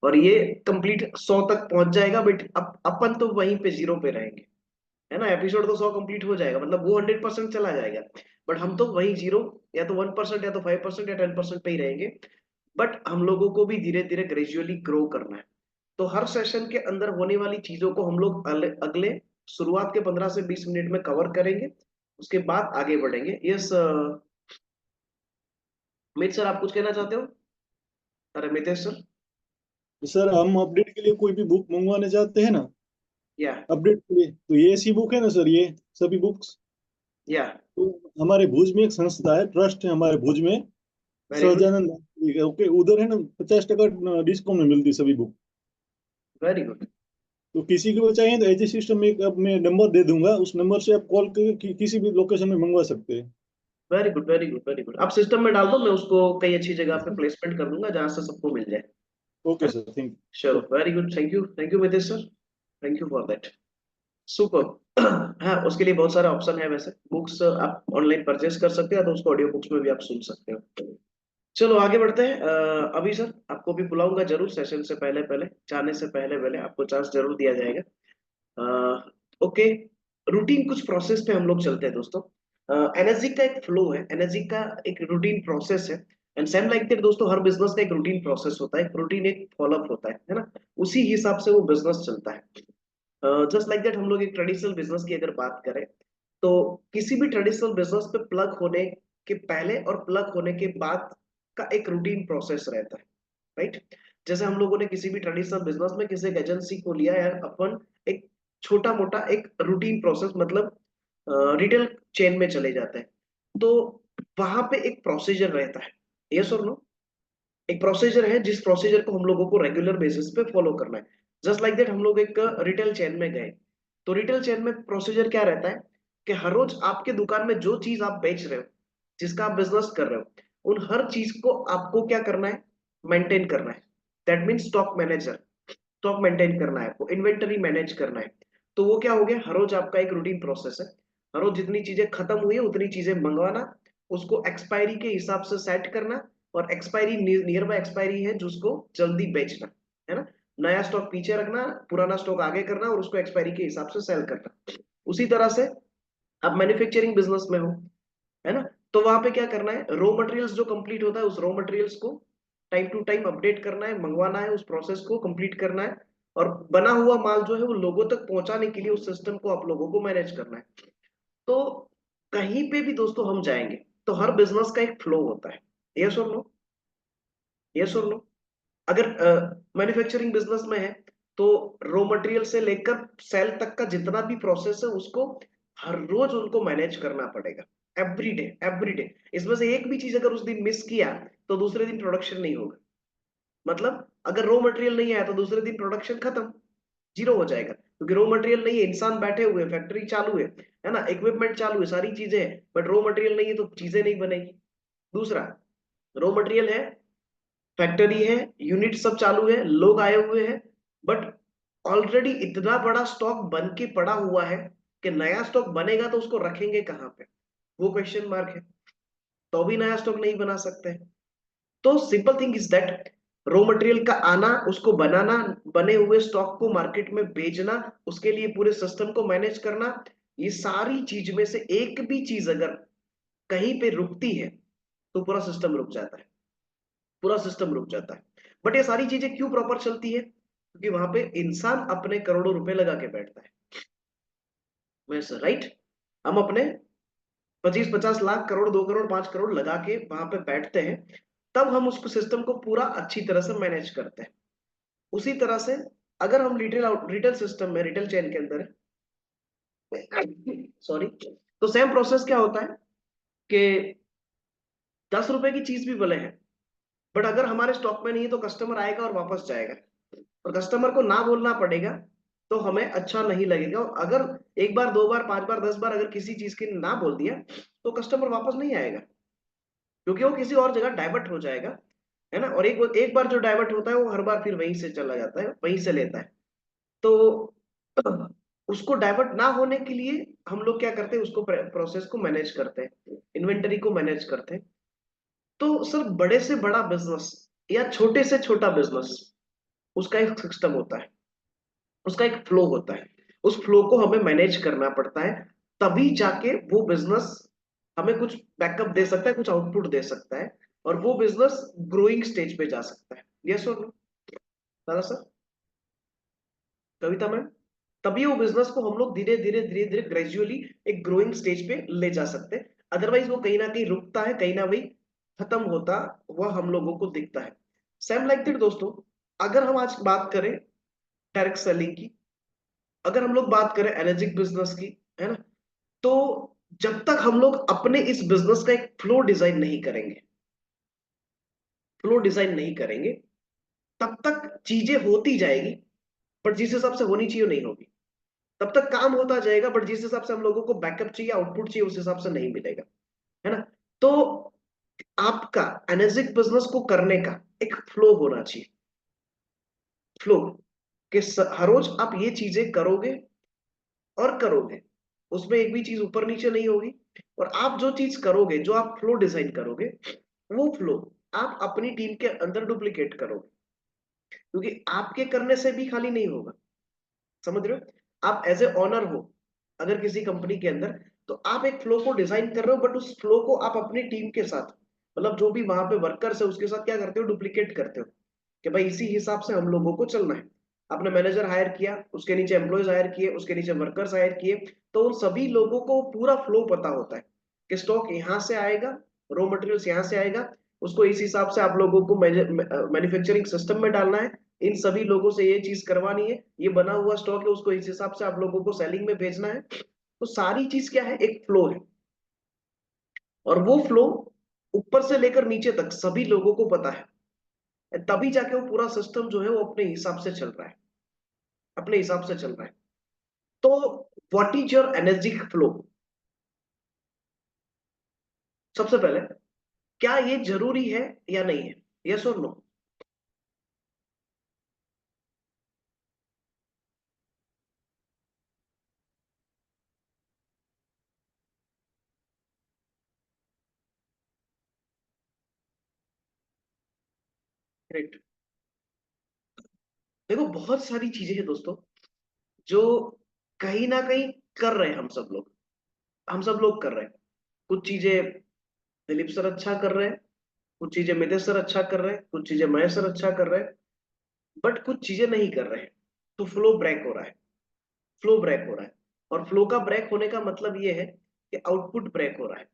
और ये कंप्लीट 100 तक पहुंच जाएगा। बट अपन तो वहीं पे 0 पे रहेंगे, है ना। एपिसोड तो 100 कंप्लीट हो जाएगा, मतलब वो 100% चला जाएगा, बट हम तो वहीं 0, या तो 1% या तो 5% या 10% पे ही रहेंगे। बट हम लोगों को भी धीरे धीरे ग्रेजुअली ग्रो करना है। तो हर सेशन के अंदर होने वाली चीजों को हम लोग अगले शुरुआत के 15 से 20 मिनट में कवर करेंगे, उसके बाद आगे बढ़ेंगे। यस मित सर, आप कुछ कहना चाहते हो? अरे मितेश सर। सर हम अपडेट के लिए कोई भी बुक मंगवाने जाते हैं ना, या अपडेट के लिए, तो ये ऐसी बुक है ना सर, ये सभी बुक्स, या तो हमारे भुज में एक संस्था है, ट्रस्ट है हमारे भुज में, वेरी गुड, सहजानंद, ओके, उधर है ना 50% डिस्काउंट में मिलती है सभी बुक। वेरी गुड, तो किसी को चाहिए तो एजी सिस्टम में अब मैं नंबर दे दूंगा, उस नंबर से आप कॉल करके किसी भी लोकेशन में मंगवा सकते हैं। Very good, very good, very good. आप सिस्टम में डाल दो, मैं उसको कई अच्छी जगह पे प्लेसमेंट कर दूंगा जहां से सबको मिल जाए, ओके है सर, थैंक चलो, you. Very good, thank you Mitesh sir, thank you for that, super. हाँ, उसके लिए बहुत सारे ऑप्शन है वैसे, बुक्स आप ऑनलाइन परचेस कर सकते हैं, तो उसको ऑडियो बुक्स में भी आप सुन सकते हो। चलो आगे बढ़ते हैं। अभी सर आपको भी बुलाऊंगा जरूर, सेशन से पहले पहले, जाने से पहले पहले आपको चांस जरूर दिया जाएगा। ओके, रूटीन कुछ प्रोसेस पे हम लोग चलते हैं दोस्तों। एनर्जी का एक फ्लो है, एनर्जी का एक रूटीन प्रोसेस है, एंड सेम लाइक दैट दोस्तों, हर बिजनेस का एक रूटीन प्रोसेस होता है, एक रूटीन एक फॉलोअप होता है ना। उसी हिसाब से वो बिजनेस चलता है। जस्ट लाइक दैट हम लोग एक ट्रेडिशनल बिजनेस की अगर बात करें, तो किसी भी ट्रेडिशनल बिजनेस पे प्लग होने के पहले और प्लग होने के बाद का एक रूटीन प्रोसेस रहता है, राइट। जैसे हम लोगों ने किसी भी ट्रेडिशनल बिजनेस में किसी एक एजेंसी को लिया है अपन, एक छोटा मोटा एक रूटीन प्रोसेस, मतलब रिटेल चेन में चले जाते हैं, तो वहां पे एक प्रोसीजर रहता है, यस और नो। एक प्रोसीजर है, जिस प्रोसीजर को हम लोगों को रेगुलर बेसिस पे फॉलो करना है। जस्ट लाइक दैट हम लोग एक रिटेल चेन में गए, तो रिटेल चेन में प्रोसीजर क्या रहता है कि हर रोज आपके दुकान में जो चीज आप बेच रहे हो, जिसका आप बिजनेस कर रहे हो, उन हर चीज को आपको क्या करना है, मेंटेन करना है। That mean stock manager, stock maintain करना है आपको, इन्वेंटरी मैनेज करना है। तो वो क्या हो गया, हर रोज आपका एक रूटीन प्रोसेस है। हर रोज जितनी चीजें खत्म हुई है उतनी चीजें मंगवाना, उसको एक्सपायरी के हिसाब से सेट करना, और एक्सपायरी नियर बाय एक्सपायरी है जिसको जल्दी बेचना, है ना। नया स्टॉक पीछे रखना, पुराना स्टॉक आगे करना, और उसको एक्सपायरी के हिसाब से सेल करना। उसी तरह से आप मैन्युफैक्चरिंग बिजनेस में हो, है ना, तो वहां पे क्या करना है, रॉ मटेरियल्स जो कंप्लीट होता है, उस रॉ मटेरियल्स को टाइम टू टाइम अपडेट करना है, मंगवाना है, उस प्रोसेस को कंप्लीट करना है, और बना हुआ माल जो है वो लोगों तक पहुंचाने के लिए उस सिस्टम को आप लोगों को मैनेज करना है। तो कहीं पे भी दोस्तों हम जाएंगे, तो हर बिजनेस का एक फ्लो होता है, यस और नो, यस और नो। अगर मैन्युफैक्चरिंग बिजनेस में है, तो रॉ मटेरियल से लेकर सेल तक का जितना भी प्रोसेस है, उसको हर रोज उनको मैनेज करना पड़ेगा, एवरी डे, एवरी डे। इसमें से एक भी चीज अगर उस दिन मिस किया, तो दूसरे दिन प्रोडक्शन नहीं होगा। मतलब अगर रॉ मटेरियल नहीं आया, तो दूसरे दिन प्रोडक्शन खत्म, 0 हो जाएगा, क्योंकि रॉ मटेरियल नहीं है, इंसान बैठे हुए, फैक्ट्री चालू है ना, इक्विपमेंट चालू है, सारी चीजें हैं, बट रॉ मटेरियल नहीं है, तो चीजें नहीं बनेगी। दूसरा, रॉ मटेरियल है, फैक्ट्री है, यूनिट सब चालू है, लोग आए हुए हैं, बट ऑलरेडी इतना बड़ा स्टॉक बन के पड़ा हुआ है कि नया स्टॉक बनेगा तो उसको रखेंगे कहां पे, वो क्वेश्चन मार्क है। तो भी नया स्टॉक नहीं बना सकते। तो simple thing is that, raw material का आना, उसको बनाना, बने हुए स्टॉक को मार्केट में बेचना, उसके लिए पूरे सिस्टम को मैनेज करना, ये सारी चीज में से एक भी चीज अगर कहीं पे रुकती है, तो पूरा सिस्टम रुक जाता है, पूरा सिस्टम रुक जाता है। बट ये सारी चीजें क्यों प्रॉपर चलती है, क्योंकि वहां पे इंसान अपने करोड़ों रुपए लगा के बैठता है, वैसे राइट। हम अपने 25-50 लाख, करोड़, 2 करोड़, 5 करोड़ लगा के वहां पे बैठते हैं, तब हम उसको सिस्टम को पूरा अच्छी तरह से मैनेज करते हैं। उसी तरह से अगर हम रिटेल रिटेल सिस्टम में, रिटेल चेन के अंदर, सॉरी, तो सेम प्रोसेस क्या होता है कि 10 रुपए की चीज भी भले है, बट अगर हमारे स्टॉक में नहीं है, तो कस्टमर आएगा और वापस जाएगा, और कस्टमर को ना बोलना पड़ेगा, तो हमें अच्छा नहीं लगेगा। और अगर एक बार, 2 बार, 5 बार, 10 बार अगर किसी चीज की ना बोल दिया तो कस्टमर वापस नहीं आएगा, क्योंकि वो किसी और जगह डाइवर्ट हो जाएगा, है ना। और एक एक बार जो डाइवर्ट होता है वो हर बार फिर वहीं से चला जाता है, वहीं से लेता है। तो उसको डाइवर्ट ना होने के लिए हम लोग क्या करते हैं, उसको प्रोसेस को मैनेज करते हैं, इन्वेंटरी को मैनेज करते हैं। तो सर बड़े से बड़ा बिजनेस या छोटे से छोटा बिजनेस, उसका एक सिस्टम होता है, उसका एक फ्लो होता है, उस फ्लो को हमें मैनेज करना पड़ता है, तभी जाके वो बिजनेस हमें कुछ बैकअप दे सकता है, कुछ आउटपुट दे सकता है, और वो बिजनेस ग्रोइंग स्टेज पे जा सकता है। यस और नो दादा सर, कविता मैम? तभी वो बिजनेस को हम लोग धीरे धीरे धीरे धीरे ग्रेजुअली एक ग्रोइंग स्टेज पे ले जा सकते हैं। अदरवाइज वो कहीं ना कहीं रुकता है, कहीं ना कहीं खत्म होता वह हम लोगों को दिखता है। सेम लाइक दैट दोस्तों, अगर हम आज बात करें डायरेक्ट सेलिंग की, अगर हम लोग बात करें एनर्जिक बिजनेस की, है ना, तो जब तक हम लोग अपने इस बिजनेस का एक फ्लो डिजाइन नहीं करेंगे, फ्लो डिजाइन नहीं करेंगे, तब तक चीजें होती जाएगी, बट जिस हिसाब से होनी चाहिए नहीं होगी। तब तक काम होता जाएगा, बट जिस हिसाब से हम लोगों को बैकअप चाहिए, आउटपुट चाहिए, उस हिसाब से नहीं मिलेगा, है ना। तो आपका एनर्जिक बिजनेस को करने का एक फ्लो होना चाहिए, फ्लो कि हर रोज आप ये चीजें करोगे और करोगे, उसमें एक भी चीज ऊपर नीचे नहीं होगी। और आप जो चीज करोगे, जो आप फ्लो डिजाइन करोगे, वो फ्लो आप अपनी टीम के अंदर डुप्लीकेट करोगे, क्योंकि आपके करने से भी खाली नहीं होगा, समझ रहे हो। आप एज ए ऑनर हो अगर किसी कंपनी के अंदर, तो आप एक फ्लो को डिजाइन कर रहे हो, बट उस फ्लो को आप अपनी टीम के साथ, मतलब जो भी वहां पे वर्कर्स है उसके साथ क्या करते हो, डुप्लीकेट करते हो, कि भाई इसी हिसाब से हम लोगों को चलना है। आपने मैनेजर हायर किया, उसके नीचे एम्प्लॉयज हायर किए, उसके नीचे वर्कर्स हायर किए, तो उन सभी लोगों को पूरा फ्लो पता होता है कि स्टॉक यहाँ से आएगा, रॉ मटेरियल्स यहाँ से आएगा, उसको इस हिसाब से आप लोगों को मैन्युफैक्चरिंग सिस्टम में डालना है, इन सभी लोगों से ये चीज करवानी है, ये बना हुआ स्टॉक है उसको इस हिसाब से आप लोगों को सेलिंग में भेजना है। तो सारी चीज क्या है, एक फ्लो है, और वो फ्लो ऊपर से लेकर नीचे तक सभी लोगों को पता है, तभी जाके वो पूरा सिस्टम जो है वो अपने हिसाब से चल रहा है, अपने हिसाब से चल रहा है। तो what is your energic flow? सबसे पहले, क्या ये जरूरी है या नहीं है? यस और नो? ग्रेट। देखो बहुत सारी चीजें हैं दोस्तों जो कहीं ना कहीं कर रहे हैं हम सब लोग, हम सब लोग कर रहे हैं। कुछ चीजें दिलीप सर अच्छा कर रहे हैं, कुछ चीजें मितेश सर अच्छा कर रहे हैं, कुछ चीजें महेश सर अच्छा कर रहे हैं, बट कुछ चीजें नहीं कर रहे हैं। तो फ्लो ब्रेक हो रहा है, फ्लो ब्रेक हो रहा है। और फ्लो का ब्रेक होने का मतलब ये है कि आउटपुट ब्रेक हो रहा है,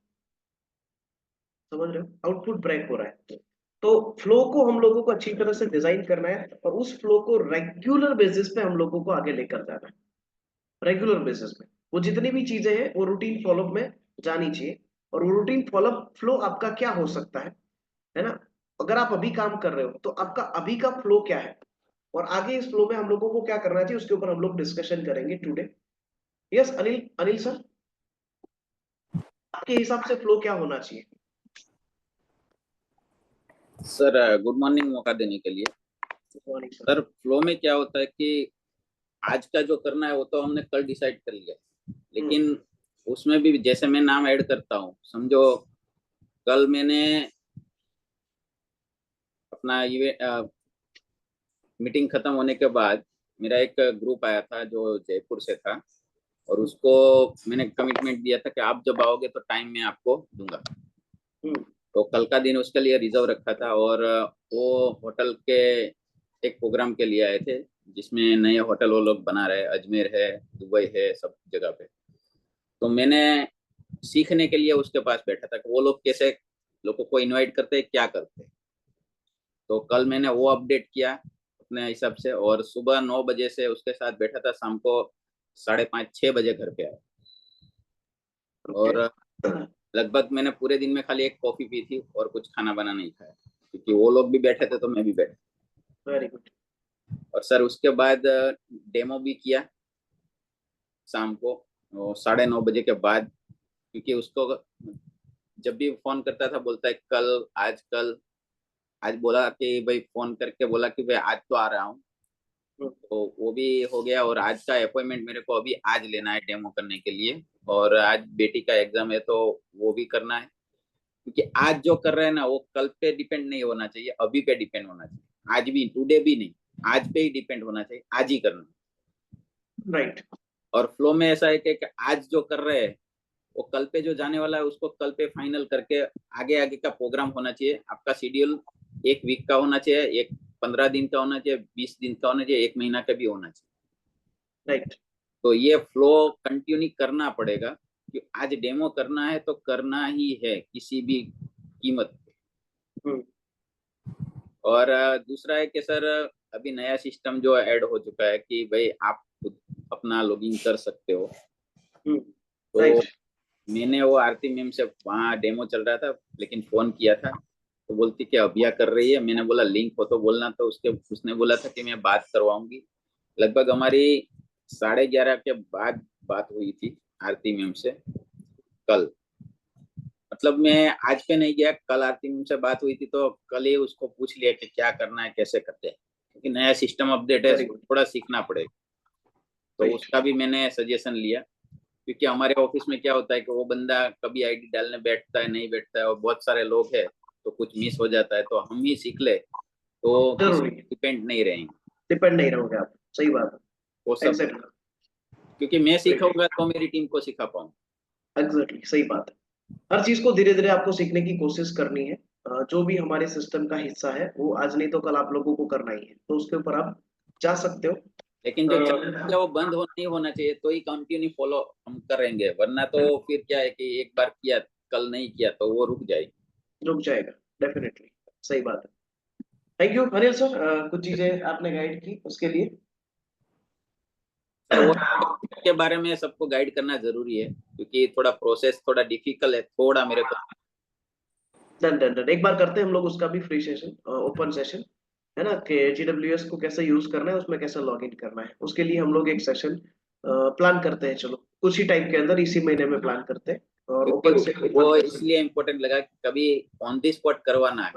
समझ रहे हो, आउटपुट ब्रेक हो रहा है। तो फ्लो को हम लोगों को अच्छी तरह से डिजाइन करना है, और उस फ्लो को रेगुलर बेसिस पे हम लोगों को आगे लेकर जाना है, रेगुलर बेसिस पे। वो जितनी भी चीजें हैं वो रूटीन फॉलोअप में जानी चाहिए। और वो रूटीन फॉलोअप फ्लो आपका क्या हो सकता है ना। अगर आप अभी काम कर रहे हो तो आपका अभी का फ्लो क्या है, और आगे इस फ्लो में हम लोगों को क्या करना चाहिए, उसके ऊपर हम लोग डिस्कशन करेंगे today. Yes Anil, Anil sir, आपके हिसाब से फ्लो क्या होना चाहिए? सर गुड मॉर्निंग, मौका देने के लिए। Morning sir. सर फ्लो में क्या होता है कि आज का जो करना है वो तो हमने कल डिसाइड कर लिया, लेकिन उसमें भी जैसे मैं नाम ऐड करता हूँ, समझो कल मैंने अपना मीटिंग खत्म होने के बाद मेरा एक ग्रुप आया था जो जयपुर से था, और उसको मैंने कमिटमेंट दिया था कि आप जब आओगे तो टाइम मैं आपको दूंगा। तो कल का दिन उसके लिए रिजर्व रखा था, और वो होटल के एक प्रोग्राम के लिए आए थे जिसमें नए होटल वो लोग बना रहे, अजमेर है, दुबई है, सब जगह पे। तो मैंने सीखने के लिए उसके पास बैठा था कि वो लोग कैसे लोगों को इनवाइट करते हैं, क्या करते हैं। तो कल मैंने वो अपडेट किया अपने हिसाब से, और सुबह 9 बजे से उसके साथ बैठा था, शाम को 5:30-6 बजे घर पे आया। और लगभग मैंने पूरे दिन में खाली एक कॉफी पी थी और कुछ खाना बना नहीं खाया, क्योंकि वो लोग भी बैठे थे तो मैं भी बैठा। Very good. और सर उसके बाद डेमो भी किया शाम को, 9:30 बजे के बाद, क्योंकि उसको जब भी फोन करता था बोलता है कल। आज बोला कि भाई फोन करके बोला कि भाई आज तो आ रहा हूँ, तो वो भी हो गया। और आज का अपॉइंटमेंट मेरे को अभी आज लेना है डेमो करने के लिए, और आज बेटी का एग्जाम है तो वो भी करना है। क्योंकि आज जो कर रहे हैं ना वो कल पे डिपेंड नहीं होना चाहिए, अभी पे डिपेंड होना चाहिए। आज भी, टुडे भी नहीं, आज पे ही डिपेंड होना चाहिए, आज ही करना। राइट। और फ्लो में ऐसा है कि आज जो कर रहे हैं वो कल पे जो जाने वाला है उसको कल पे फाइनल करके आगे आगे का प्रोग्राम होना चाहिए। आपका शेड्यूल 1 वीक का होना चाहिए, एक 15 दिन का होना चाहिए, 20 दिन का होना चाहिए, 1 महीना का भी होना चाहिए। राइट। तो ये फ्लो कंटिन्यू करना पड़ेगा कि आज डेमो करना है तो करना ही है किसी भी कीमत पे। और दूसरा है कि सर अभी नया सिस्टम जो ऐड हो चुका है कि भाई आप खुद अपना लॉगिन कर सकते हो। तो राइट। मैंने वो आरती मैम से वहाँ डेमो चल रहा था लेकिन फोन किया था तो बोलती कि अभिया कर रही है। मैंने बोला लिंक हो तो बोलना, तो उसने बोला था कि मैं बात करवाऊंगी। लगभग हमारी 11:30 के बाद बात हुई थी आरती मैम से कल। मतलब मैं आज पे नहीं गया, कल आरती मैम से बात हुई थी तो कल ही उसको पूछ लिया कि क्या करना है, कैसे करते हैं, क्योंकि नया सिस्टम अपडेट है, थोड़ा सीखना पड़ेगा। तो उसका भी मैंने सजेशन लिया, क्योंकि हमारे ऑफिस में क्या होता है कि वो बंदा कभी आईडी डालने बैठता है, नहीं बैठता है, और बहुत सारे लोग हैं तो कुछ मिस हो जाता है। तो हम ही सीख ले तो किसी डिपेंड नहीं रहेंगे, डिपेंड नहीं रहोगे आप। सही बात है। वो सब एग्जैक्टली। क्योंकि मैं सीखाऊंगा तो मेरी टीम को सिखा पाऊंगा। एग्जैक्टली सही बात है। हर चीज को धीरे धीरे आपको सीखने की कोशिश करनी है। जो भी हमारे सिस्टम का हिस्सा है वो आज नहीं तो कल आप लोगों को करना ही है, तो उसके ऊपर आप जा सकते हो। लेकिन जो चल रहा है वो बंद नहीं होना चाहिए, तो ही कंटिन्यू फॉलो हम करेंगे, वरना तो फिर क्या है कि एक बार किया कल नहीं किया तो वो रुक जाएगी। रुक जाएगा। डेफिनेटली। सही बात है। थैंक यू अनिल सर, कुछ चीजें आपने गाइड की उसके लिए। सर वो के बारे में सबको गाइड करना जरूरी है, क्योंकि थोड़ा प्रोसेस थोड़ा डिफिकल्ट है, थोड़ा मेरे को। डन डन डन, एक बार करते हैं हम लोग उसका भी फ्री सेशन, ओपन सेशन, है ना, कि GWS को कैसे यूज करना है, उसमें कैसे लॉग इन करना है, उसके लिए हम लोग एक सेशन प्लान करते हैं। चलो कुछ ही टाइम के अंदर, इसी महीने में प्लान करते हैं। और ओपन से क्योंकि वो इसलिए इम्पोर्टेंट लगा कि कभी ऑन द स्पॉट करवाना है,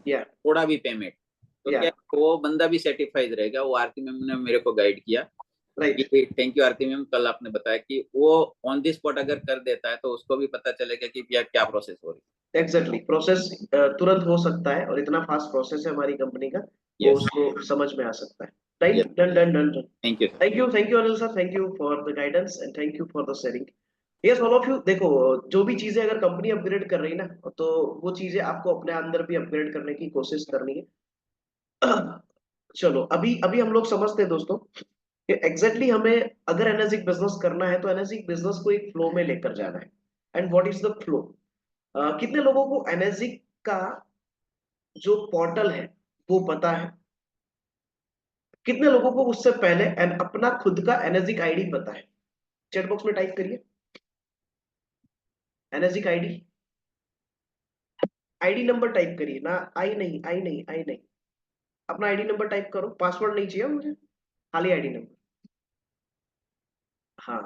या थोड़ा भी पेमेंट, तो क्या वो बंदा भी सेटिस्फाइड रहेगा। वो आरती मैम ने मेरे को गाइड किया। Right. Thank you Aarti ma'am. कल आपने बताया कि वो ऑन द स्पॉट अगर कर देता है तो उसको भी पता चलेगा कि क्या प्रोसेस हो रही एग्जैक्टली। प्रोसेस तुरंत हो सकता है, और इतना फास्ट प्रोसेस है हमारी कंपनी का, वो है। उसको समझ में आ सकता है। Yes, right. Done done done done. Thank you. Thank you Anil sir, thank you for the guidance and thank you for the sharing. Yes all of you, देखो जो भी चीजें अगर कंपनी अपग्रेड कर रही है ना, तो वो चीजें आपको अपने अंदर भी अपग्रेड करने की कोशिश करनी है। चलो अभी अभी हम लोग समझते हैं दोस्तों कि एग्जैक्टली हमें अगर एनर्जिक बिजनेस करना है तो एनर्जिक बिजनेस को एक फ्लो में लेकर जाना है। And what is the flow? कितने लोगों को एनर्जिक का जो पोर्टल है वो पता है? कितने लोगों को उससे पहले अपना खुद का एनर्जिक आईडी पता है? चैट बॉक्स में टाइप करिए energic ID. ID number type करिए ना, आई नहीं, आई नहीं, आई नहीं। अपना आईडी नंबर टाइप करो, पासवर्ड नहीं चाहिए मुझे, खाली आईडी नंबर। हाँ,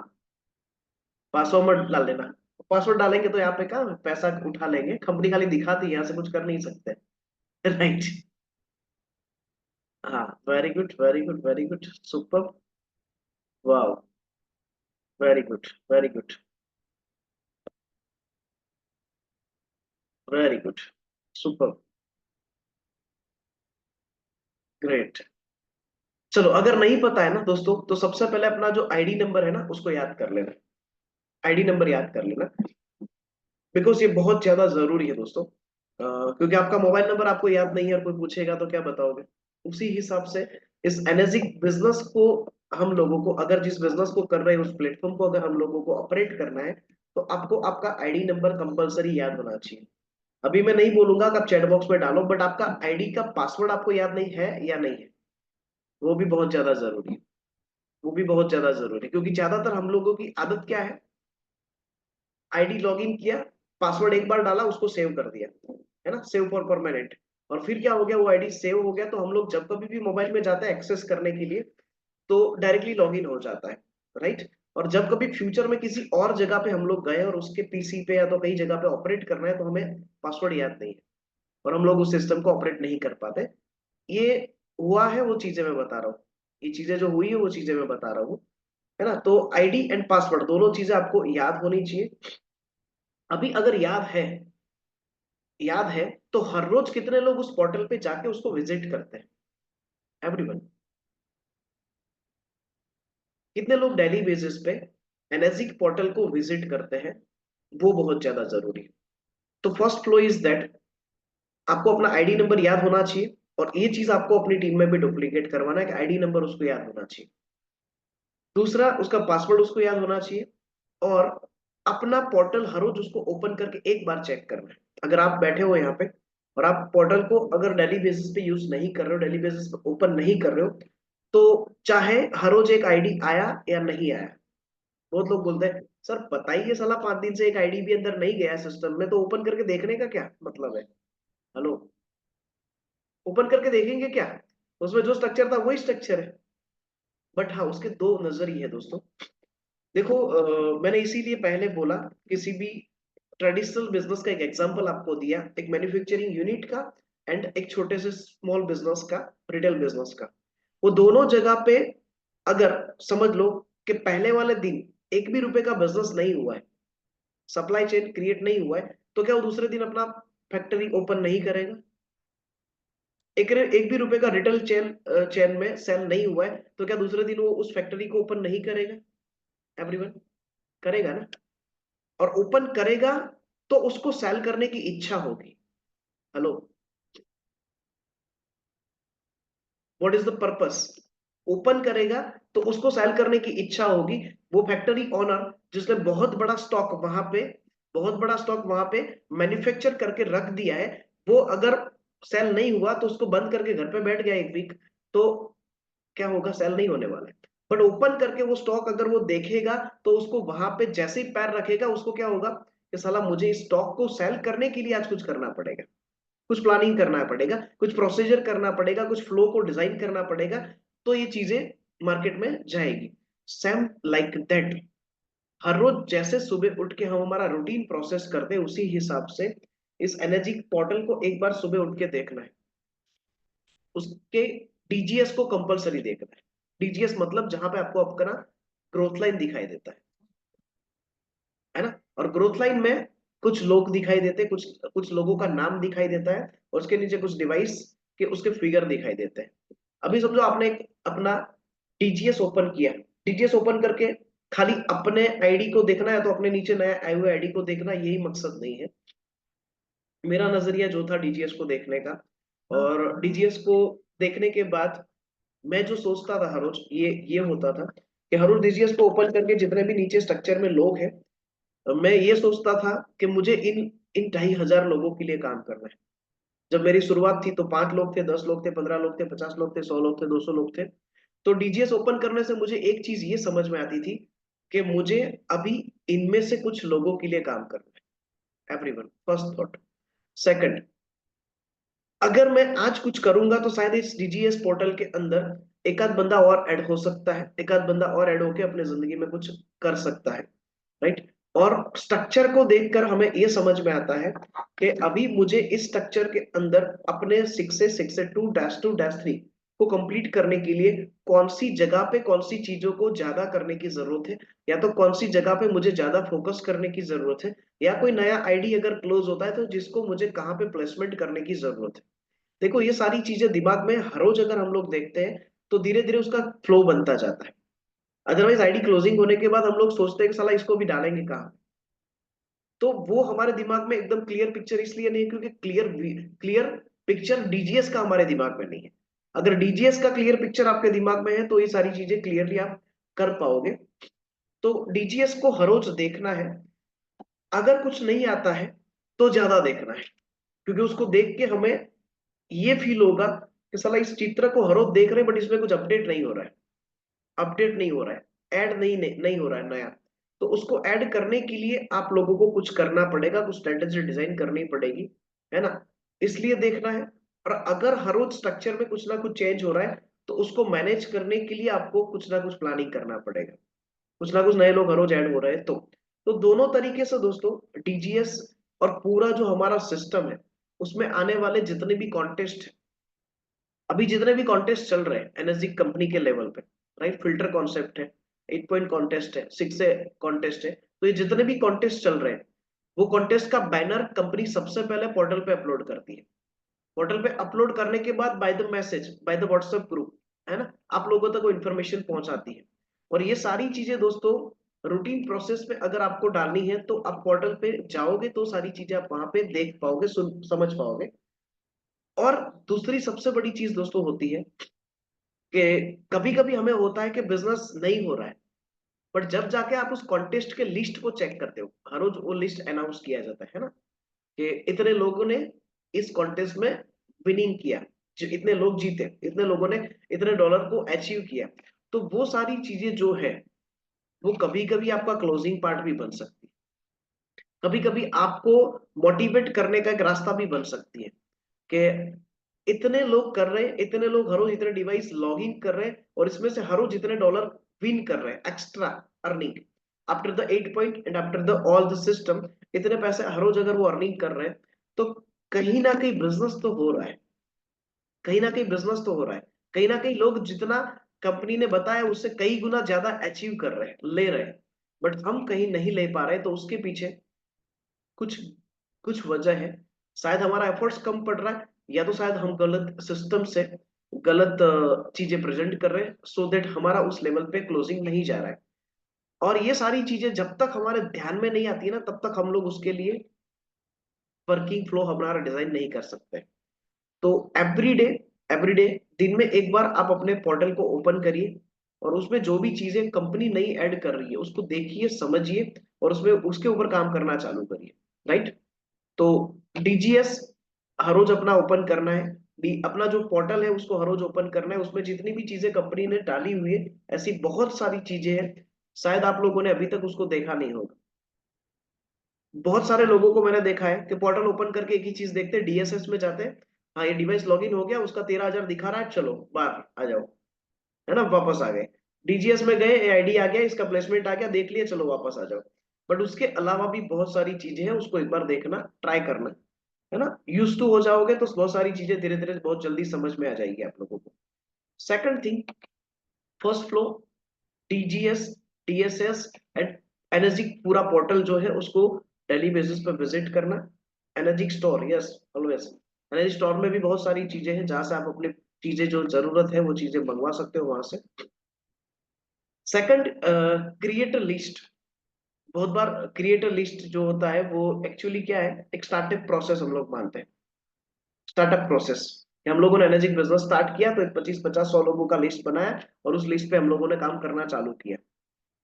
पासवर्ड मत डाल देना। पासवर्ड डालेंगे तो यहाँ पे क्या पैसा उठा लेंगे, कंपनी खाली दिखाती है, यहाँ से कुछ कर नहीं सकते। राइट। हाँ, very good very good very good, super, wow, very good very good very good, super, great. चलो अगर नहीं पता है ना दोस्तों, तो सबसे पहले अपना जो आईडी नंबर है ना उसको याद कर लेना। आईडी नंबर याद कर लेना, बिकॉज ये बहुत ज्यादा जरूरी है दोस्तों। क्योंकि आपका मोबाइल नंबर आपको याद नहीं है और कोई पूछेगा तो क्या बताओगे? उसी हिसाब से इस एनर्जिक बिजनेस को, हम लोगों को अगर जिस बिजनेस को कर रहे हैं उस प्लेटफॉर्म को अगर हम लोगों को ऑपरेट करना है, तो आपको आपका आईडी नंबर कंपलसरी याद होना चाहिए। अभी मैं नहीं बोलूंगा कि आप चैट बॉक्स में डालो, बट आपका आईडी का पासवर्ड आपको याद नहीं है या नहीं है, वो भी बहुत ज्यादा जरूरी है। वो भी बहुत ज्यादा जरूरी है, क्योंकि ज्यादातर हम लोगों की आदत क्या है, आईडी लॉगिन किया, पासवर्ड एक बार डाला, उसको सेव कर दिया, है ना, सेव फॉर परमानेंट। और फिर क्या हो गया, वो आईडी सेव हो गया, तो हम लोग जब कभी भी मोबाइल में जाते हैं एक्सेस करने के लिए, तो डायरेक्टली लॉगिन हो जाता है। राइट। और जब कभी फ्यूचर में किसी और जगह पे हम लोग गए और उसके पीसी पे या तो कई जगह पे ऑपरेट करना है, तो हमें पासवर्ड याद नहीं है और हम लोग उस सिस्टम को ऑपरेट नहीं कर पाते। ये हुआ है, वो चीजें मैं बता रहा हूँ, ये चीजें जो हुई है वो चीजें मैं बता रहा हूँ, है ना। तो आईडी एंड पासवर्ड दोनों चीजें आपको याद होनी चाहिए। अभी अगर याद है तो हर रोज कितने लोग उस पोर्टल पे जाके उसको विजिट करते हैं? एवरीवन। कितने लोग डेली बेसिस पे एनएसजी पोर्टल को विजिट करते हैं? वो बहुत ज्यादा जरूरी है। तो फर्स्ट फ्लो इज दैट आपको अपना आईडी नंबर याद होना चाहिए, और ये चीज आपको अपनी टीम में भी डुप्लीकेट करवाना है कि आईडी नंबर उसको याद होना चाहिए। दूसरा, उसका पासवर्ड उसको याद होना चाहिए, और अपना पोर्टल हर रोज उसको ओपन करके एक बार चेक करना है। अगर आप बैठे हो यहाँ पे और आप पोर्टल को अगर डेली बेसिस पे यूज नहीं कर रहे हो, डेली बेसिस पे ओपन नहीं कर रहे हो, तो चाहे हर रोज एक आईडी आया या नहीं आया, बहुत लोग बोलते हैं सर बताइए साला 5 दिन से एक आईडी भी अंदर नहीं गया सिस्टम में, तो ओपन करके देखने का क्या मतलब है? हेलो, ओपन करके देखेंगे क्या? उसमें जो स्ट्रक्चर था वही स्ट्रक्चर है। बट हाँ, उसके दो नजरिए है दोस्तों। देखो, मैंने इसीलिए पहले बोला, किसी भी ट्रेडिशनल बिजनेस का एक एग्जांपल आपको दिया, एक मैन्युफैक्चरिंग यूनिट का एंड एक छोटे से स्मॉल बिजनेस का, रिटेल बिजनेस का। वो दोनों जगह पे अगर समझ लो कि पहले वाले दिन एक भी रुपए का बिजनेस नहीं हुआ है, सप्लाई चेन क्रिएट नहीं हुआ है, तो क्या वो दूसरे दिन अपना फैक्ट्री ओपन नहीं करेगा? एक भी रुपए का रिटेल चेन में सेल नहीं हुआ है, तो क्या दूसरे दिन वो उस फैक्ट्री को ओपन नहीं करेगा? एवरीवन, करेगा ना। और ओपन करेगा तो उसको सेल करने की इच्छा होगी। Hello, what is the purpose? Open करेगा तो उसको सेल करने की इच्छा होगी। वो फैक्ट्री ओनर जिसने बहुत बड़ा स्टॉक वहां पे मैन्युफैक्चर करके रख दिया है, वो अगर सेल नहीं हुआ तो उसको बंद करके घर पे बैठ गया एक वीक, तो क्या होगा? सेल नहीं होने वाला है। बट ओपन करके वो स्टॉक अगर वो देखेगा, तो उसको वहां पे जैसे ही पैर रखेगा, उसको क्या होगा कि साला मुझे इस स्टॉक को सेल करने के लिए आज कुछ करना पड़ेगा, कुछ प्लानिंग करना पड़ेगा, कुछ प्रोसीजर करना पड़ेगा, कुछ फ्लो को डिजाइन करना पड़ेगा, तो ये चीजें मार्केट में जाएगी। सेम लाइक दैट, हर रोज जैसे सुबह उठ के हम हमारा रूटीन प्रोसेस करते हैं, उसी हिसाब से इस एनर्जी पोर्टल को एक बार सुबह उठ के देखना है। उसके डीजीएस को कंपलसरी देखना है। डीजीएस मतलब जहां पे आपको अपना ग्रोथ लाइन दिखाई देता है ना। और ग्रोथ लाइन में कुछ लोग दिखाई देते हैं, कुछ कुछ लोगों का नाम दिखाई देता है, और उसके नीचे कुछ डिवाइस के उसके फिगर दिखाई देते हैं। अभी समझो आपने एक अपना डीजीएस ओपन किया, डीजीएस ओपन करके खाली अपने आईडी को देखना है, तो अपने नीचे नया आए हुए आईडी को देखना, यही मकसद नहीं है। मेरा नजरिया जो था डीजीएस को देखने का, और डीजीएस को देखने के बाद मैं जो सोचता था हर रोज, ये होता था कि हर रोज डीजीएस को ओपन करके जितने भी नीचे स्ट्रक्चर में लोग हैं, मैं ये सोचता था कि मुझे इन इन 2,500 लोगों के लिए काम करना है। जब मेरी शुरुआत थी तो 5 लोग थे, 10 लोग थे, 15 लोग थे, 50 लोग थे, 100 लोग थे, 200 लोग थे। तो डीजीएस ओपन करने से मुझे एक चीज ये समझ में आती थी कि मुझे अभी इनमें से कुछ लोगों के लिए काम करना है। Everyone, first thought. सेकंड, अगर मैं आज कुछ करूंगा तो शायद इस डीजीएस पोर्टल के अंदर एक आध बंदा और ऐड हो सकता है, एक आध बंदा और ऐड होके अपने जिंदगी में कुछ कर सकता है, राइट। और स्ट्रक्चर को देखकर हमें यह समझ में आता है कि अभी मुझे इस स्ट्रक्चर के अंदर अपने 6 से 2-2-3 को कंप्लीट करने के लिए कौन सी जगह पे कौन सी चीजों को ज्यादा करने की जरूरत है, या तो कौन सी जगह पे मुझे ज्यादा फोकस करने की जरूरत है, या कोई नया आईडी अगर क्लोज होता है तो जिसको मुझे कहाँ पे प्लेसमेंट करने की जरूरत है। देखो, ये सारी चीजें दिमाग में हर रोज अगर हम लोग देखते हैं, तो धीरे धीरे उसका फ्लो बनता जाता है। अदरवाइज आईडी क्लोजिंग होने के बाद हम लोग सोचते हैं कि साला इसको भी डालेंगे कहाँ, तो वो हमारे दिमाग में एकदम क्लियर पिक्चर इसलिए नहीं है क्योंकि क्लियर पिक्चर डीजीएस का हमारे दिमाग में नहीं है। अगर डीजीएस का क्लियर पिक्चर आपके दिमाग में है, तो ये सारी चीजें क्लियरली आप कर पाओगे। तो डीजीएस को हर रोज देखना है। अगर कुछ नहीं आता है तो ज्यादा देखना है, क्योंकि उसको देख के हमें ये फील होगा कि साला इस चित्र को हर रोज देख रहे हैं बट इसमें कुछ अपडेट नहीं हो रहा है, अपडेट नहीं हो रहा है, ऐड नहीं हो रहा है नया। तो उसको ऐड करने के लिए आप लोगों को कुछ करना पड़ेगा, कुछ स्ट्रेटेजी डिजाइन करनी पड़ेगी, है ना। इसलिए देखना है। और अगर हर रोज स्ट्रक्चर में कुछ ना कुछ चेंज हो रहा है, तो उसको मैनेज करने के लिए आपको कुछ ना कुछ प्लानिंग करना पड़ेगा। कुछ ना कुछ नए लोग हर रोज ऐड हो रहे हैं। तो दोनों तरीके से दोस्तों टीजीएस और पूरा जो हमारा सिस्टम है उसमें आने वाले जितने भी कॉन्टेस्ट, अभी जितने भी कॉन्टेस्ट चल रहे हैं एनर्जी कंपनी के लेवल पे, राइट, फिल्टर कॉन्सेप्ट है, 8 पॉइंट कॉन्टेस्ट है, 6 से कॉन्टेस्ट है, तो ये जितने भी कॉन्टेस्ट चल रहे हैं वो कॉन्टेस्ट का बैनर कंपनी सबसे पहले पोर्टल पे अपलोड करती है। पोर्टल पे अपलोड करने के बाद by the message, by the WhatsApp group, है ना, आप लोगों तक वो इन्फॉर्मेशन पहुंचाती है। और ये सारी चीजें दोस्तों रूटीन प्रोसेस में अगर आपको डालनी है तो आप पोर्टल पे जाओगे तो सारी चीजें आप वहां पे देख पाओगे, सुन समझ पाओगे। और दूसरी सबसे बड़ी चीज दोस्तों होती है कि कभी कभी हमें होता है कि बिजनेस नहीं हो रहा है, बट जब जाके आप उस कॉन्टेस्ट के लिस्ट को चेक करते हो, हर रोज वो लिस्ट अनाउंस किया जाता है ना, कि इतने लोगों ने इस कॉन्टेस्ट में विनिंग किया, जो इतने लोग जीते, इतने लोगों ने इतने डॉलर को अचीव किया। तो वो सारी चीजें जो है वो कभी कभी आपका क्लोजिंग पार्ट भी बन सकती है, कभी कभी आपको मोटिवेट करने का एक रास्ता भी बन सकती है कि इतने लोग कर रहे हैं, इतने लोग हर रोज इतने डिवाइस लॉग इन कर रहे हैं और इसमें से हर रोज इतने डॉलर विन कर रहे हैं, extra earning after the 8 point and after the all the system, इतने पैसे हर रोज अगर वो अर्निंग कर रहे हैं तो कहीं ना कहीं बिजनेस तो हो रहा है, कहीं ना कहीं बिजनेस तो हो रहा है, कहीं ना कहीं लोग जितना कंपनी ने बताया उससे कई गुना ज्यादा अचीव कर रहे हैं, ले रहे हैं, बट हम कहीं नहीं ले पा रहे। तो उसके पीछे कुछ कुछ वजह है, शायद हमारा एफर्ट्स कम पड़ रहा है, या तो शायद हम गलत सिस्टम से गलत चीजें प्रेजेंट कर रहे हैं, सो दैट हमारा उस लेवल पे क्लोजिंग नहीं जा रहा है। और ये सारी चीजें जब तक हमारे ध्यान में नहीं आती है ना, तब तक हम लोग उसके लिए वर्किंग फ्लो हमारा डिजाइन नहीं कर सकते। तो एवरीडे दिन में एक बार आप अपने पोर्टल को ओपन करिए और उसमें जो भी चीजें कंपनी नई ऐड कर रही है उसको देखिए, समझिए और उसमें उसके ऊपर काम करना चालू करिए, राइट। तो डीजीएस हर रोज अपना ओपन करना है, अपना जो पोर्टल है उसको हर रोज ओपन करना है, उसमें जितनी भी चीजें कंपनी ने डाली हुई है ऐसी बहुत सारी चीजें हैं, शायद आप लोगों ने अभी तक उसको देखा नहीं होगा। बहुत सारे लोगों को मैंने देखा है कि पोर्टल ओपन करके एक ही चीज देखते हैं, डीएसएस में जाते हैं, हाँ ये डिवाइस लॉगिन हो गया, उसका 13,000 दिखा रहा है, चलो बाहर आ जाओ, है ना, वापस आ गए। डीजीएस में गए, आईडी आ गया, इसका प्लेसमेंट आ गया, देख लिया, चलो वापस आ जाओ। बट उसके अलावा भी बहुत सारी चीजें हैं, उसको एक बार देखना, ट्राई करना, है ना। यूज टू हो जाओगे तो बहुत सारी चीजें धीरे धीरे बहुत जल्दी समझ में आ जाएगी आप लोगों को। Second thing, first flow, TGS, TSS and energy पूरा पोर्टल जो है उसको डेली बेसिस पे विजिट करना। Energy store, yes always, energy store में भी बहुत सारी चीजें हैं जहां से आप अपनी चीजें जो जरूरत है वो चीजें मंगवा सकते हो वहां से। Second, creator list. बहुत बार क्रिएटर लिस्ट जो होता है वो एक्चुअली क्या है, एक स्टार्टअप प्रोसेस हम लोग मानते हैं, स्टार्टअप प्रोसेस। हम लोगों ने एनर्जी बिजनेस स्टार्ट किया तो एक 25-50-100 लोगों का लिस्ट बनाया और उस लिस्ट पे हम लोगों ने काम करना चालू किया,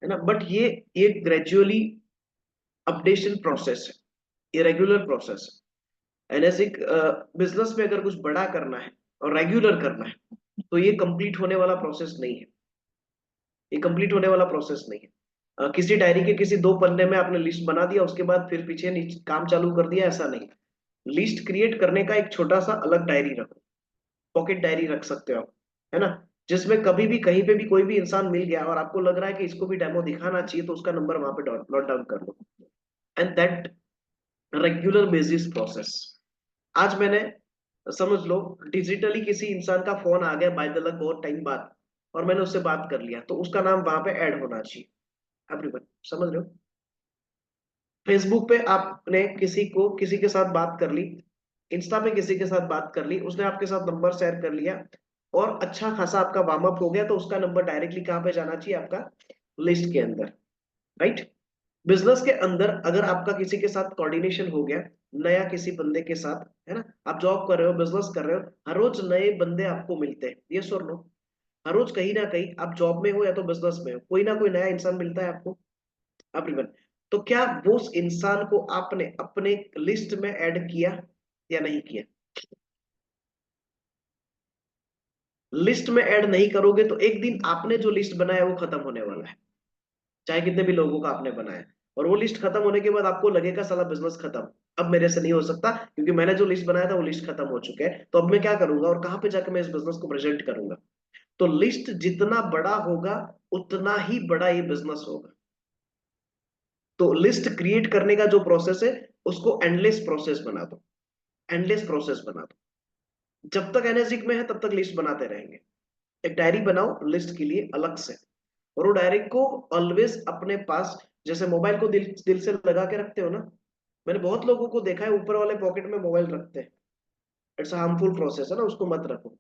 है ना। बट ये ग्रेजुअली अपडेशन प्रोसेस है, ये रेगुलर प्रोसेस है। एनएससी बिजनेस में अगर कुछ बड़ा करना है और रेगुलर करना है तो ये कंप्लीट होने वाला प्रोसेस नहीं है, ये कंप्लीट होने वाला प्रोसेस नहीं है। किसी डायरी के किसी 2 पन्ने में आपने लिस्ट बना दिया, उसके बाद फिर पीछे काम चालू कर दिया, ऐसा नहीं। लिस्ट क्रिएट करने का एक छोटा सा अलग डायरी रखो, पॉकेट डायरी रख सकते हो आप, है ना, जिसमें कभी भी कहीं पे भी कोई भी इंसान मिल गया और आपको लग रहा है कि इसको भी डेमो दिखाना चाहिए तो उसका नंबर वहां पे नोट डाउन कर लो। And that regular basis process. आज मैंने, समझ लो, डिजिटली किसी इंसान का फोन आ गया बाय द लक बहुत टाइम बाद और मैंने उससे बात कर लिया, तो उसका नाम वहां पे ऐड होना चाहिए। एवरीवन समझ रहे हो। फेसबुक पे आपने किसी के साथ बात कर ली, इंस्टा पे किसी के साथ बात कर ली, उसने आपके साथ नंबर शेयर कर लिया और अच्छा खासा आपका वार्म अप हो गया, तो उसका नंबर डायरेक्टली कहाँ पे जाना चाहिए, आपका लिस्ट के अंदर, राइट। बिजनेस के अंदर अगर आपका किसी के साथ कोऑर्डिनेशन हो गया, नया किसी बंदे के साथ, है ना, आप जॉब कर रहे हो, बिजनेस कर रहे हो, हर रोज नए बंदे आपको मिलते हैं, यस और नो। हर रोज कहीं ना कहीं आप जॉब में हो या तो बिजनेस में हो, कोई ना कोई नया इंसान मिलता है आपको, एवरीवन। तो क्या वो उस इंसान को आपने अपने लिस्ट में ऐड किया या नहीं किया? लिस्ट में ऐड नहीं करोगे तो एक दिन आपने जो लिस्ट बनाया वो खत्म होने वाला है, चाहे कितने भी लोगों का आपने बनाया, और वो लिस्ट खत्म होने के बाद आपको लगेगा साला बिजनेस खत्म, अब मेरे से नहीं हो सकता क्योंकि मैंने जो लिस्ट बनाया था वो लिस्ट खत्म हो चुके हैं, तो अब मैं क्या करूंगा और कहां पे जाकर मैं इस बिजनेस को प्रेजेंट करूंगा। तो लिस्ट जितना बड़ा होगा उतना ही बड़ा ये बिजनेस होगा। तो लिस्ट क्रिएट करने का जो प्रोसेस है उसको एंडलेस प्रोसेस बना दो, एंडलेस प्रोसेस बना दो। जब तक एनर्जिक में है तब तक लिस्ट बनाते रहेंगे। एक डायरी बनाओ लिस्ट के लिए अलग से, और वो डायरी को ऑलवेज अपने पास, जैसे मोबाइल को दिल से लगा के रखते हो ना, मैंने बहुत लोगों को देखा है ऊपर वाले पॉकेट में मोबाइल रखते हैं। इट्स हार्मफुल प्रोसेस है ना, उसको मत रखो।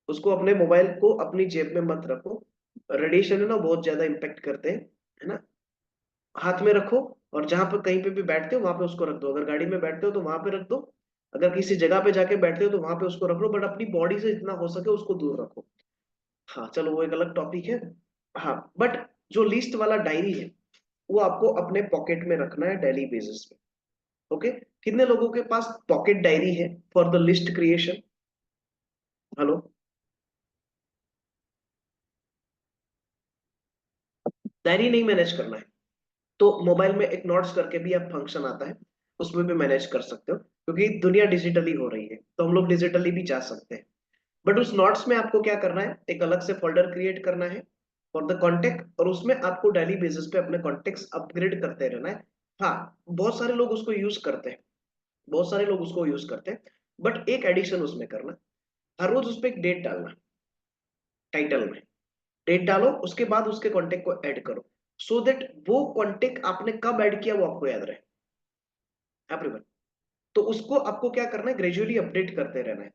उसको अपने मोबाइल को अपनी जेब में मत रखो। रेडिएशन है ना बहुत ज्यादा इम्पेक्ट करते हैं, है ना। हाथ में रखो, और जहां पर कहीं पे भी बैठते हो वहां पे उसको रख दो। अगर गाड़ी में बैठते हो तो वहां पे रख दो, अगर किसी जगह पे जाके बैठते हो तो वहां पे उसको रख लो, बट अपनी बॉडी से जितना हो सके उसको दूर रखो। हाँ चलो वो एक अलग टॉपिक है। हाँ बट जो लिस्ट वाला डायरी है वो आपको अपने पॉकेट में रखना है डेली बेसिस पे। ओके, कितने लोगों के पास पॉकेट डायरी है for the list creation? Hello, diary नहीं मैनेज करना है तो मोबाइल में एक नोट्स करके भी आप फंक्शन आता है, उसमें भी मैनेज कर सकते हो, क्योंकि दुनिया डिजिटली हो रही है तो हम लोग डिजिटली भी जा सकते हैं। बट उस नोट्स में आपको क्या करना है, एक अलग से फोल्डर क्रिएट करना है फॉर द कॉन्टेक्ट, और उसमें आपको डेली बेसिस पे अपने कॉन्टेक्ट्स अपग्रेड करते रहना है। हाँ, बहुत सारे लोग उसको यूज करते हैं, बहुत सारे लोग उसको यूज करते हैं, बट एक एडिशन उसमें करना, हर रोज उस पर एक डेट डालना, टाइटल में डेट डालो, उसके बाद उसके कॉन्टेक्ट को ऐड करो, सो दैट वो कॉन्टेक्ट आपने कब ऐड किया वो आपको याद रहे एवरीवन। तो उसको आपको क्या करना है, ग्रेजुअली अपडेट करते रहना है।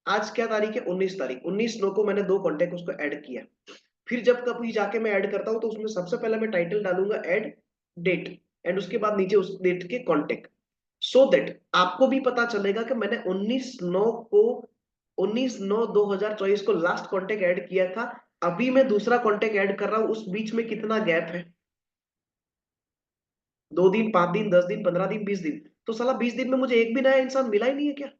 आज क्या तारीख है, 19 तारीख, 19/9 को मैंने 2 कॉन्टेक्ट उसको ऐड किया। फिर जब कभी जाके मैं ऐड करता हूं तो उसमें सबसे पहले मैं टाइटल डालूंगा ऐड डेट, एंड उसके बाद नीचे उस डेट के कॉन्टेक्ट, सो दैट आपको भी पता चलेगा कि मैंने 19/9 को 19/9/2024 को लास्ट कॉन्टेक्ट ऐड किया था। अभी मैं दूसरा कॉन्टेक्ट ऐड कर रहा हूं, उस बीच में कितना गैप है, 2 दिन, 5 दिन, 10 दिन, 15 दिन, 20 दिन, तो साला 20 दिन में मुझे एक भी नया इंसान मिला ही नहीं है क्या,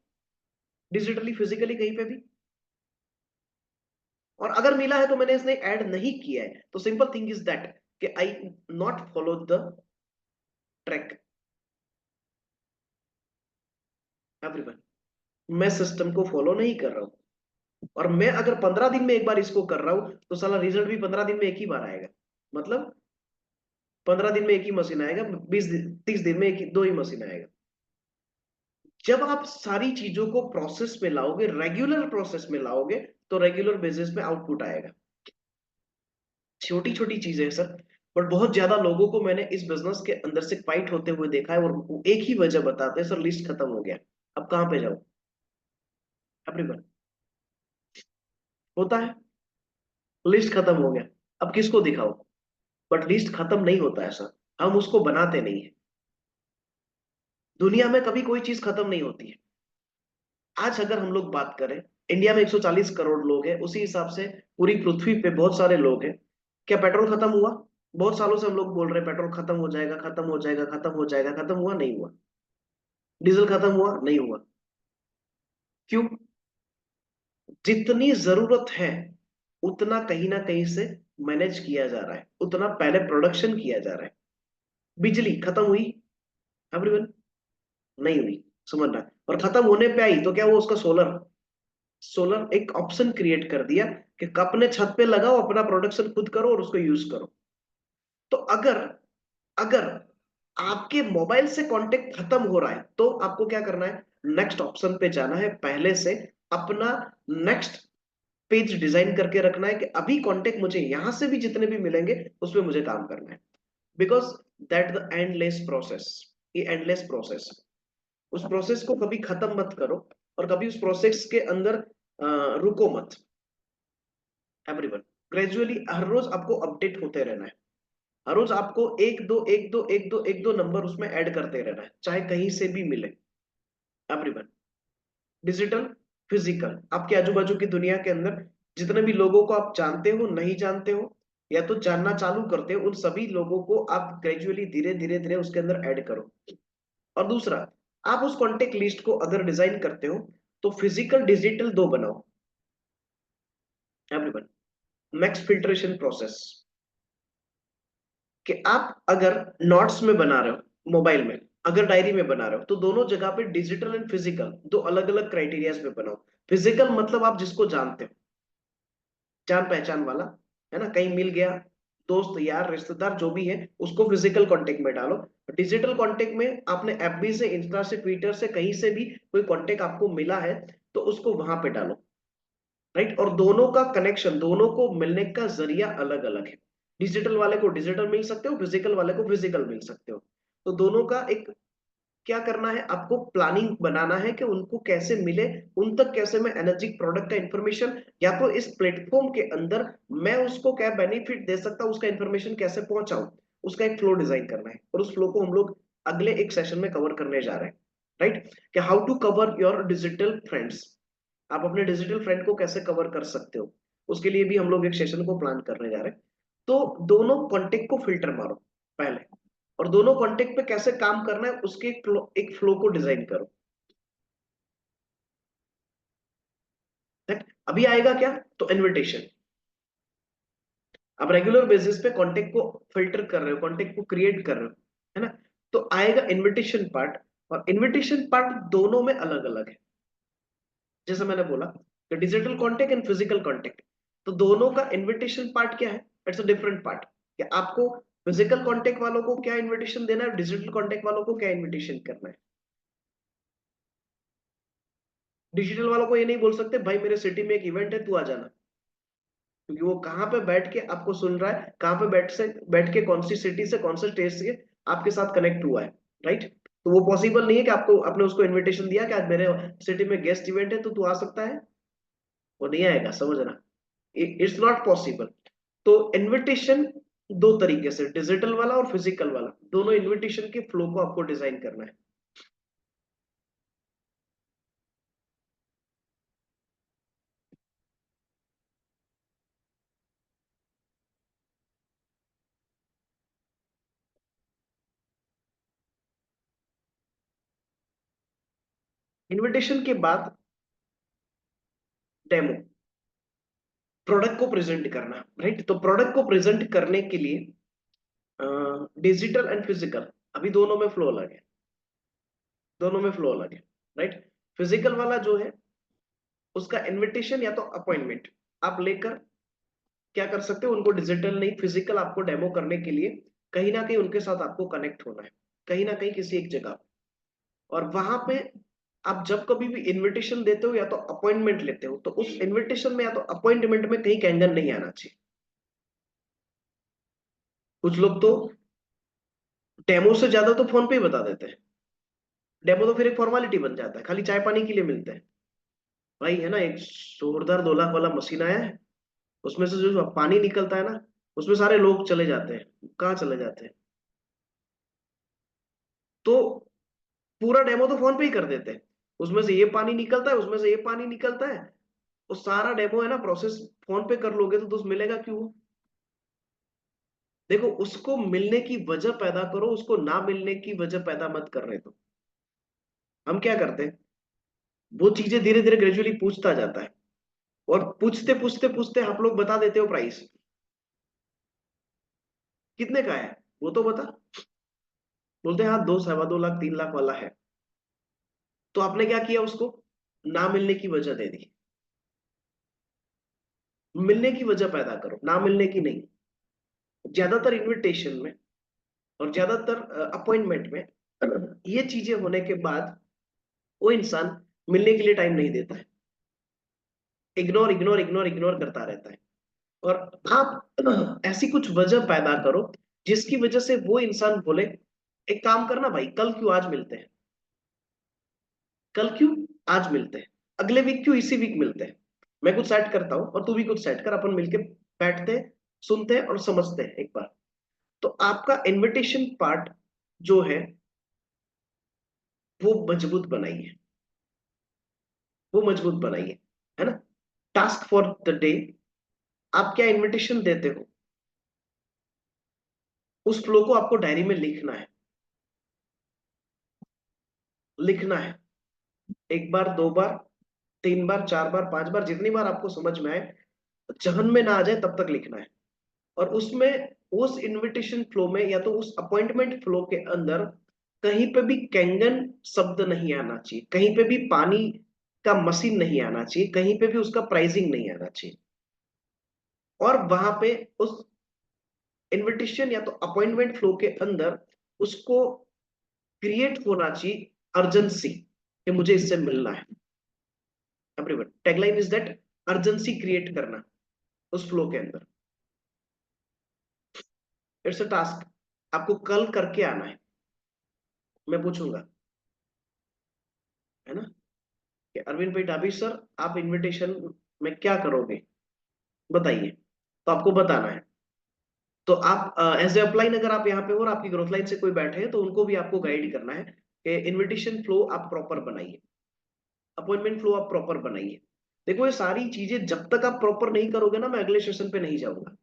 डिजिटली फिजिकली कहीं पे भी? और अगर मिला है तो मैंने इसने ऐड नहीं किया है, तो सिंपल थिंग इज दैट कि I not follow the track everyone. मैं सिस्टम को फॉलो नहीं कर रहा हूं, और मैं अगर 15 दिन में एक बार इसको कर रहा हूं तो साला रिजल्ट भी 15 दिन में एक ही बार आएगा। मतलब 15 दिन में एक ही मशीन आएगा, 20 दिन 30 दिन में दो ही मशीन आएगा। जब आप सारी चीजों को प्रोसेस में लाओगे, रेगुलर प्रोसेस में लाओगे, तो रेगुलर बेसिस पे आउटपुट आएगा। छोटी छोटी चीजें हैं सर, बट बहुत ज्यादा लोगों को मैंने इस बिजनेस के अंदर से फाइट होते हुए देखा है, और वो एक ही वजह बताते हैं, सर लिस्ट खत्म हो गया, अब कहां पे जाओ एवरीवन। होता है, लिस्ट खत्म हो गया, अब किसको दिखाओ? बट लिस्ट खत्म नहीं होता है सर, हम उसको बनाते नहीं है। दुनिया में कभी कोई चीज खत्म नहीं होती है। आज अगर हम लोग बात करें, इंडिया में 140 करोड़ लोग हैं, उसी हिसाब से पूरी पृथ्वी पे बहुत सारे लोग हैं। क्या पेट्रोल खत्म हुआ? बहुत सालों से हम लोग बोल रहे हैं पेट्रोल खत्म हो जाएगा, खत्म हो जाएगा, खत्म हो जाएगा, खत्म हुआ नहीं हुआ? डीजल खत्म हुआ नहीं हुआ? क्यों? जितनी जरूरत है उतना कहीं ना कहीं से मैनेज किया जा रहा है, उतना पहले प्रोडक्शन किया जा रहा है। बिजली खत्म हुई एवरीवन? नहीं हुई, समझना। और खत्म होने पे आई तो क्या वो उसका सोलर, सोलर एक ऑप्शन क्रिएट कर दिया कि अपने छत पे लगाओ, अपना प्रोडक्शन खुद करो और उसको यूज करो। तो अगर अगर आपके मोबाइल से कांटेक्ट खत्म हो रहा है तो आपको क्या करना है, नेक्स्ट ऑप्शन पे जाना है, पहले से अपना नेक्स्ट पेज डिजाइन करके रखना है कि अभी कांटेक्ट मुझे यहां से भी जितने भी मिलेंगे उसमें मुझे काम करना है। Because that the endless process, ये एंडलेस प्रोसेस, उस प्रोसेस को कभी खत्म मत करो, और कभी उस प्रोसेस के अंदर रुको मत एवरीवन। ग्रेजुअली हर रोज आपको अपडेट होते रहना है, हर रोज आपको एक दो एक दो एक दो एक दो नंबर उसमें ऐड करते रहना है, चाहे कहीं से भी मिले एवरीवन। डिजिटल, फिजिकल, आपके आजू बाजू की दुनिया के अंदर जितने भी लोगों को आप जानते हो, नहीं जानते हो, या तो जानना चालू करते हो, उन सभी लोगों को आप ग्रेजुअली धीरे धीरे धीरे उसके अंदर ऐड करो। और दूसरा, आप उस कॉन्टेक्ट लिस्ट को अगर डिजाइन करते हो तो फिजिकल डिजिटल दो बनाओ एवरीवन। मैक्स फिल्ट्रेशन प्रोसेस, कि आप अगर नोट्स में बना रहे हो, मोबाइल में अगर डायरी में बना रहे हो, तो दोनों जगह पे डिजिटल एंड फिजिकल दो अलग अलग क्राइटेरियाज पे बनाओ। फिजिकल मतलब आप जिसको जानते हो, जान पहचान वाला, है ना, कहीं मिल गया, दोस्त यार रिश्तेदार जो भी है, उसको फिजिकल कांटेक्ट में डालो। डिजिटल कांटेक्ट में आपने एफबी से, इंस्टा से, ट्विटर से, कहीं से भी कोई कांटेक्ट आपको मिला है तो उसको वहां पे डालो, राइट। और दोनों का कनेक्शन, दोनों को मिलने का जरिया अलग अलग है। डिजिटल वाले को डिजिटल मिल सकते हो, फिजिकल वाले को फिजिकल मिल सकते हो। तो दोनों का एक क्या करना है, आपको प्लानिंग बनाना है कि उनको कैसे मिले, उन तक कैसे मैं एनर्जी प्रोडक्ट का इंफॉर्मेशन, या तो इस प्लेटफॉर्म के अंदर मैं उसको क्या बेनिफिट दे सकता हूं, उसका इंफॉर्मेशन कैसे पहुंचाऊं, उसका एक फ्लो डिजाइन करना है। और उस फ्लो को हम लोग अगले एक सेशन में कवर करने जा रहे हैं, राइट। कि how to cover your digital friends, आप अपने डिजिटल फ्रेंड को कैसे कवर कर सकते हो, उसके लिए भी हम लोग एक सेशन को प्लान करने जा रहे हैं। तो दोनों कॉन्टेक्ट को फिल्टर मारो पहले, और दोनों कॉन्टेक्ट पे कैसे काम करना है उसके एक फ्लो को डिजाइन करो। अभी आएगा क्या, तो इनविटेशन। आप रेगुलर बेसिस पे कांटेक्ट को फिल्टर कर रहे हो, कांटेक्ट को क्रिएट कर रहे हो, है ना। तो आएगा इनविटेशन पार्ट, और इनविटेशन पार्ट दोनों में अलग अलग है। जैसे मैंने बोला कि digital contact and physical contact, तो दोनों का इनविटेशन पार्ट क्या है, इट्स अ डिफरेंट पार्ट। कि आपको फिजिकल कांटेक्ट वालों को क्या इनविटेशन देना है, डिजिटल कांटेक्ट वालों को क्या इनविटेशन करना है। डिजिटल वालों को ये नहीं बोल सकते भाई मेरे सिटी में एक इवेंट है तू आ जाना, क्योंकि वो कहाँ पे बैठ के आपको सुन रहा है, कहाँ पे बैठ के कौन सी सिटी से, कौन से स्टेट से आपके साथ कनेक्ट हुआ है, राइट। तो वो पॉसिबल नहीं है कि आपको, आपने उसको इनविटेशन दिया कि आज मेरे सिटी में गेस्ट इवेंट है तो तू आ सकता है, वो नहीं आएगा, समझना, इट्स नॉट पॉसिबल। तो इनविटेशन दो तरीके से, डिजिटल वाला और फिजिकल वाला, दोनों इनविटेशन के फ्लो को आपको डिजाइन करना है। इनविटेशन के बाद डेमो, प्रोडक्ट को प्रेजेंट करना, राइट। तो प्रोडक्ट को प्रेजेंट करने के लिए डिजिटल एंड फिजिकल, अभी दोनों में फ्लो अलग है, दोनों में फ्लो अलग है, राइट। फिजिकल वाला जो है उसका इनविटेशन या तो अपॉइंटमेंट आप लेकर क्या कर सकते हो, उनको डिजिटल नहीं फिजिकल आपको डेमो करने के लिए कहीं ना कहीं उनके साथ आपको कनेक्ट होना है, कहीं ना कहीं किसी एक जगह। और वहां पे आप जब कभी भी इनविटेशन देते हो या तो अपॉइंटमेंट लेते हो, तो उस इनविटेशन में या तो अपॉइंटमेंट में कहीं कैंगन नहीं आना चाहिए। कुछ लोग तो डेमो से ज्यादा तो फोन पे ही बता देते हैं, डेमो तो फिर एक फॉर्मेलिटी बन जाता है, खाली चाय पानी के लिए मिलते हैं। भाई है ना, एक जोरदार 2 लाख वाला मशीन आया है, उसमें से जो पानी निकलता है ना, उसमें सारे लोग चले जाते हैं, कहाँ चले जाते हैं। तो पूरा डेमो तो फोन पे ही कर देते हैं, उसमें से ये पानी निकलता है, उसमें से ये पानी निकलता है, वो सारा डेमो है ना, प्रोसेस फोन पे कर लोगे तो दोस्त मिलेगा क्यों। देखो, उसको मिलने की वजह पैदा करो, उसको ना मिलने की वजह पैदा मत कर रहे। तो हम क्या करते हैं, वो चीजें धीरे धीरे ग्रेजुअली पूछता जाता है, और पूछते पूछते पूछते आप लोग बता देते हो प्राइस कितने का है, वो तो बता, बोलते हैं हाँ 2, 2.25 लाख 3 लाख वाला है। तो आपने क्या किया, उसको ना मिलने की वजह दे दी। मिलने की वजह पैदा करो, ना मिलने की नहीं। ज्यादातर इनविटेशन में और ज्यादातर अपॉइंटमेंट में ये चीजें होने के बाद वो इंसान मिलने के लिए टाइम नहीं देता है, इग्नोर इग्नोर इग्नोर इग्नोर करता रहता है। और आप ऐसी कुछ वजह पैदा करो जिसकी वजह से वो इंसान बोले एक काम करना भाई, कल क्यों आज मिलते हैं, कल क्यों आज मिलते हैं, अगले वीक क्यों इसी वीक मिलते हैं। मैं कुछ सेट करता हूं और तू भी कुछ सेट कर, अपन मिलके बैठते हैं, सुनते हैं और समझते हैं एक बार। तो आपका इनविटेशन पार्ट जो है वो मजबूत बनाइए, वो मजबूत बनाइए, है ना। टास्क फॉर द डे, आप क्या इनविटेशन देते हो, उस फ्लो को आपको डायरी में लिखना है, लिखना है। 1 बार, 2 बार, 3 बार, 4 बार, 5 बार, जितनी बार आपको समझ में आए, जहन में ना आ जाए तब तक लिखना है। और उसमें उस इनविटेशन फ्लो में या तो उस अपॉइंटमेंट फ्लो के अंदर कहीं पे भी कैंगन शब्द नहीं आना चाहिए, कहीं पे भी पानी का मशीन नहीं आना चाहिए, कहीं पे भी उसका प्राइसिंग नहीं आना चाहिए। और वहां पे उस इनविटेशन या तो अपॉइंटमेंट फ्लो के अंदर उसको क्रिएट होना चाहिए अर्जेंसी कि मुझे इससे मिलना है। Everyone, tagline is that urgency create करना उस फ्लो के अंदर। इट्स अ टास्क, आपको कल करके आना है। मैं पूछूंगा, है ना, कि अरविंद भाई डाबी सर, आप इनविटेशन में क्या करोगे बताइए, तो आपको बताना है। तो आप एज ए अपलाइन अगर आप यहाँ पे हो और आपकी ग्रोथ लाइन से कोई बैठे हैं तो उनको भी आपको गाइड करना है कि इनविटेशन फ्लो आप प्रॉपर बनाइए, अपॉइंटमेंट फ्लो आप प्रॉपर बनाइए। देखो ये सारी चीजें जब तक आप प्रॉपर नहीं करोगे ना, मैं अगले सेशन पे नहीं जाऊंगा,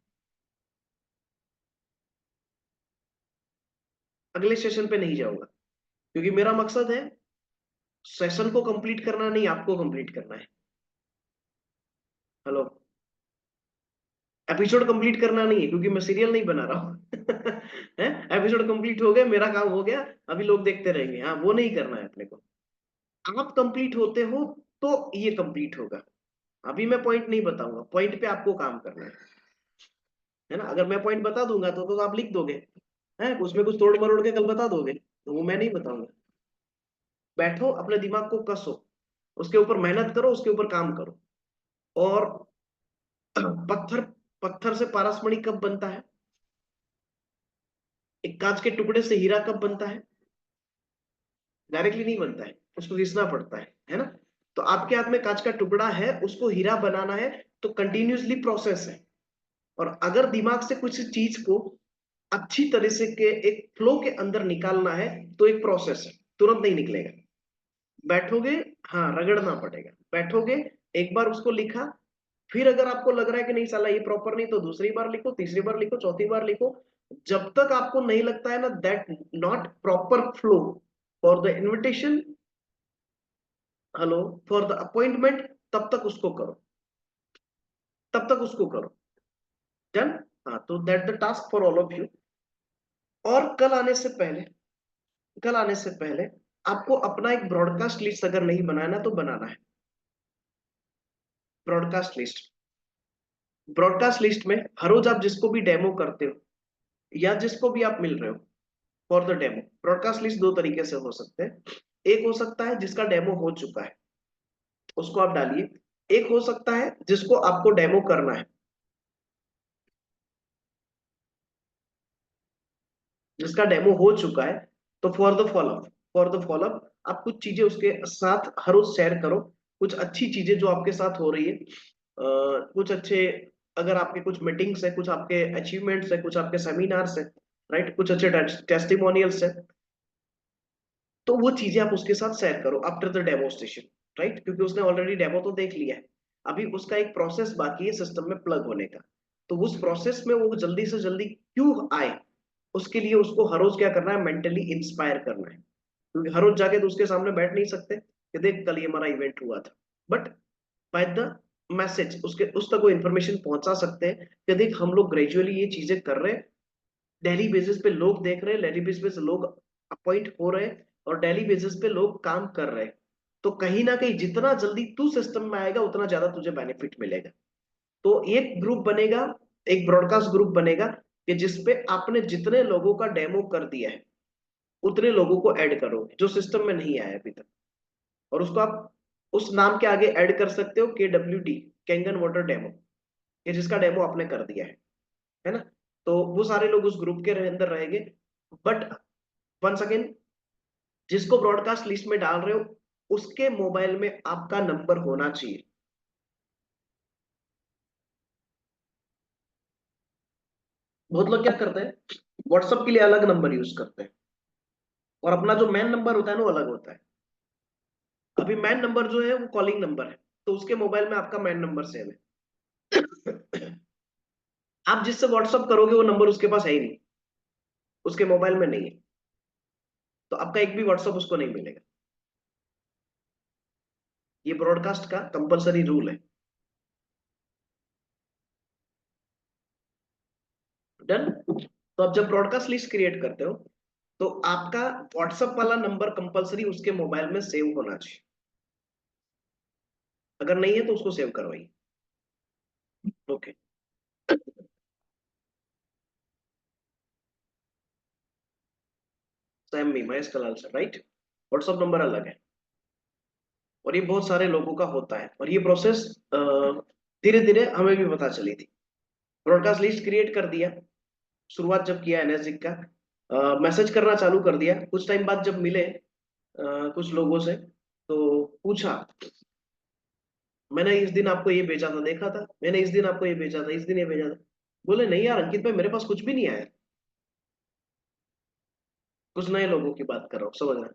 अगले सेशन पे नहीं जाऊंगा, क्योंकि मेरा मकसद है सेशन को कंप्लीट करना, नहीं आपको कंप्लीट करना है। हेलो, एपिसोड कंप्लीट करना नहीं है, क्योंकि मैं सीरियल नहीं बना रहा हूँ है, एपिसोड कंप्लीट हो गया, मेरा काम हो गया, अभी लोग देखते रहेंगे, हाँ वो नहीं करना है अपने को। आप कंप्लीट होते हो तो ये कंप्लीट होगा। अभी मैं पॉइंट नहीं बताऊंगा, पॉइंट पे आपको काम करना है ना। अगर मैं पॉइंट बता दूंगा तो आप लिख दोगे, है उसमें कुछ तोड़ मरोड़ के कल बता दोगे, तो वो मैं नहीं बताऊंगा। बैठो, अपने दिमाग को कसो, उसके ऊपर मेहनत करो, उसके ऊपर काम करो। और पत्थर पत्थर से पारसमणि कब बनता है, एक कांच के टुकड़े से हीरा कब बनता है? डायरेक्टली नहीं बनता है, उसको घिसना पड़ता है ना। तो आपके हाथ में कांच का टुकड़ा है, उसको हीरा बनाना है, तो कंटिन्यूसली प्रोसेस है। और अगर दिमाग से कुछ चीज को अच्छी तरह से के एक फ्लो के अंदर निकालना है तो एक प्रोसेस है, तुरंत नहीं निकलेगा। बैठोगे, हाँ रगड़ना पड़ेगा, बैठोगे, एक बार उसको लिखा, फिर अगर आपको लग रहा है कि नहीं साला ये प्रॉपर नहीं, तो दूसरी बार लिखो, तीसरी बार लिखो, चौथी बार लिखो। जब तक आपको नहीं लगता है ना that not proper flow for the invitation, hello, for the appointment, तब तक उसको करो, तब तक उसको करो। डन। हाँ, तो that the task for all of you. और कल आने से पहले आपको अपना एक ब्रॉडकास्ट लिस्ट अगर नहीं बनाना तो बनाना है। ब्रॉडकास्ट लिस्ट, ब्रॉडकास्ट लिस्ट में हर रोज आप जिसको भी डेमो करते हो या जिसको भी आप मिल रहे हो for the demo, broadcast list दो तरीके से हो सकते हैं। एक हो सकता है जिसका डेमो हो चुका है, उसको आप डालिए। एक हो सकता है जिसको आपको डेमो करना है, जिसका डेमो हो चुका है, तो फॉर द फॉलोअप आप कुछ चीजें उसके साथ हर रोज शेयर करो। कुछ अच्छी चीजें जो आपके साथ हो रही है, कुछ अच्छे, अगर आपके कुछ मीटिंग्स है, कुछ आपके अचीवमेंट्स है, कुछ आपके सेमिनार्स है, राइट, कुछ अच्छे टेस्टिमोनियल्स है, तो वो चीजें आप उसके साथ शेयर करो आफ्टर द डेमोस्ट्रेशन, राइट, क्योंकि उसने ऑलरेडी डेमो तो देख लिया है। अभी उसका एक प्रोसेस बाकी है सिस्टम में प्लग होने का। तो उस प्रोसेस में वो जल्दी से जल्दी क्यों आए, उसके लिए उसको हर रोज क्या करना है, मेंटली इंस्पायर करना है। क्योंकि हर रोज जाके तो उसके सामने बैठ नहीं सकते कि देख कल ये हमारा इवेंट हुआ था, बट बाय द मैसेज उसके उस तक वो इन्फॉर्मेशन पहुंचा सकते हैं कि देख हम लोग ग्रेजुअली ये चीजें कर रहे हैं, डेली बेसिस पे लोग देख रहे हैं, डेली बेसिस पे लोग अपॉइंट हो रहे हैं, और डेली बेसिस पे लोग काम कर रहे हैं। तो कहीं ना कहीं जितना जल्दी तू सिस्टम में आएगा उतना ज्यादा तुझे बेनिफिट मिलेगा। तो एक ग्रुप बनेगा, एक ब्रॉडकास्ट ग्रुप बनेगा कि जिसपे आपने जितने लोगों का डेमो कर दिया है उतने लोगों को ऐड करोगे जो सिस्टम में नहीं आया अभी तक। और उसको आप उस नाम के आगे ऐड कर सकते हो KWD, कैंगन वाटर डेमो, ये जिसका डेमो आपने कर दिया है ना। तो वो सारे लोग उस ग्रुप के अंदर रहेंगे। बट वंस अगेन, जिसको ब्रॉडकास्ट लिस्ट में डाल रहे हो उसके मोबाइल में आपका नंबर होना चाहिए। बहुत लोग क्या करते हैं, व्हाट्सएप के लिए अलग नंबर यूज करते हैं, और अपना जो मेन नंबर होता है ना वो अलग होता है। अभी मेन नंबर जो है वो कॉलिंग नंबर है, तो उसके मोबाइल में आपका मेन नंबर सेव है। आप जिससे व्हाट्सएप करोगे वो नंबर उसके पास है ही नहीं, उसके मोबाइल में नहीं है, तो आपका एक भी व्हाट्सएप उसको नहीं मिलेगा। ये ब्रॉडकास्ट का कंपलसरी रूल है। डन। तो अब जब ब्रॉडकास्ट लिस्ट क्रिएट करते हो तो आपका व्हाट्सएप वाला नंबर कंपलसरी उसके मोबाइल में सेव होना चाहिए। अगर नहीं है तो उसको सेव करवाइए। ओके। सैम मी, Mahesh Kalal sir, right. WhatsApp number अलग है, और ये बहुत सारे लोगों का होता है, और ये प्रोसेस धीरे धीरे हमें भी पता चली थी। ब्रॉडकास्ट लिस्ट क्रिएट कर दिया, शुरुआत जब किया एनर्जिक का, मैसेज करना चालू कर दिया। कुछ टाइम बाद जब मिले कुछ लोगों से, तो पूछा, मैंने इस दिन आपको ये भेजा था, देखा था मैंने इस दिन आपको ये भेजा था, इस दिन ये भेजा था। बोले नहीं यार अंकित भाई, मेरे पास कुछ भी नहीं आया। कुछ नए लोगों की बात कर रहा हूँ, समझ रहे हैं?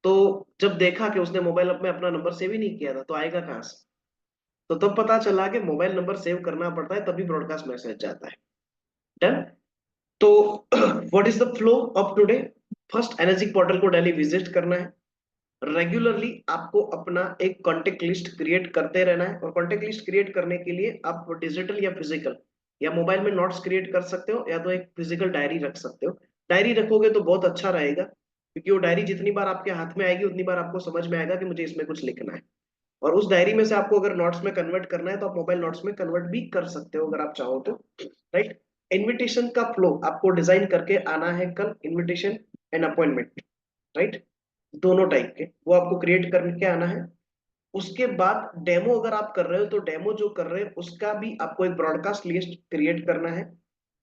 तो जब देखा कि उसने मोबाइल में अपना नंबर सेव ही नहीं किया था, तो आएगा कहाँ से? तो तब पता चला कि मोबाइल नंबर सेव करना पड़ता है, तभी ब्रॉडकास्ट मैसेज जाता है। डन। तो what is the flow of today? First, energic portal को डेली विजिट करना है। रेगुलरली आपको अपना एक कॉन्टेक्ट लिस्ट क्रिएट करते रहना है, और कॉन्टेक्ट लिस्ट क्रिएट करने के लिए आप डिजिटल या फिजिकल या मोबाइल में नोट्स क्रिएट कर सकते हो, या तो एक फिजिकल डायरी रख सकते हो। डायरी रखोगे तो बहुत अच्छा रहेगा, क्योंकि वो डायरी जितनी बार आपके हाथ में आएगी, उतनी बार आपको समझ में आएगा कि मुझे इसमें कुछ लिखना है। और उस डायरी में से आपको अगर नोट्स में कन्वर्ट करना है, तो आप मोबाइल नोट्स में कन्वर्ट भी कर सकते हो अगर आप चाहो तो, राइट। इनविटेशन का फ्लो आपको डिजाइन करके आना है कल, इनविटेशन एंड अपॉइंटमेंट, राइट, दोनों टाइप के वो आपको क्रिएट करके आना है। उसके बाद डेमो अगर आप कर रहे हो, तो डेमो जो कर रहे हो उसका भी आपको एक ब्रॉडकास्ट लिस्ट क्रिएट करना है,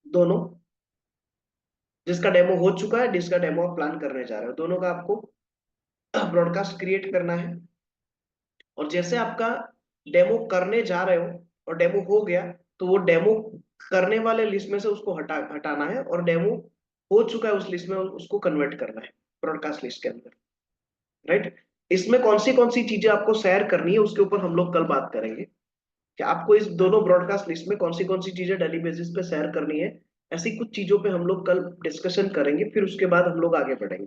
दोनों, जिसका डेमो हो चुका है, जिसका डेमो आप प्लान करने जा रहे हो, दोनों का आपको ब्रॉडकास्ट क्रिएट करना है। और जैसे आपका डेमो करने जा रहे हो और डेमो हो गया, तो वो डेमो करने वाले लिस्ट में से उसको हटाना है, और डेमो हो चुका है उस लिस्ट में उसको कन्वर्ट करना है ब्रॉडकास्ट लिस्ट के अंदर, राइट। इसमें कौन सी चीजें आपको शेयर करनी है, उसके ऊपर हम लोग कल बात करेंगे कि आपको इस दोनों ब्रॉडकास्ट लिस्ट में कौन सी चीजें डेली बेसिस पे शेयर करनी है। ऐसी कुछ चीजों पे हम लोग कल डिस्कशन करेंगे, फिर उसके बाद हम लोग आगे बढ़ेंगे।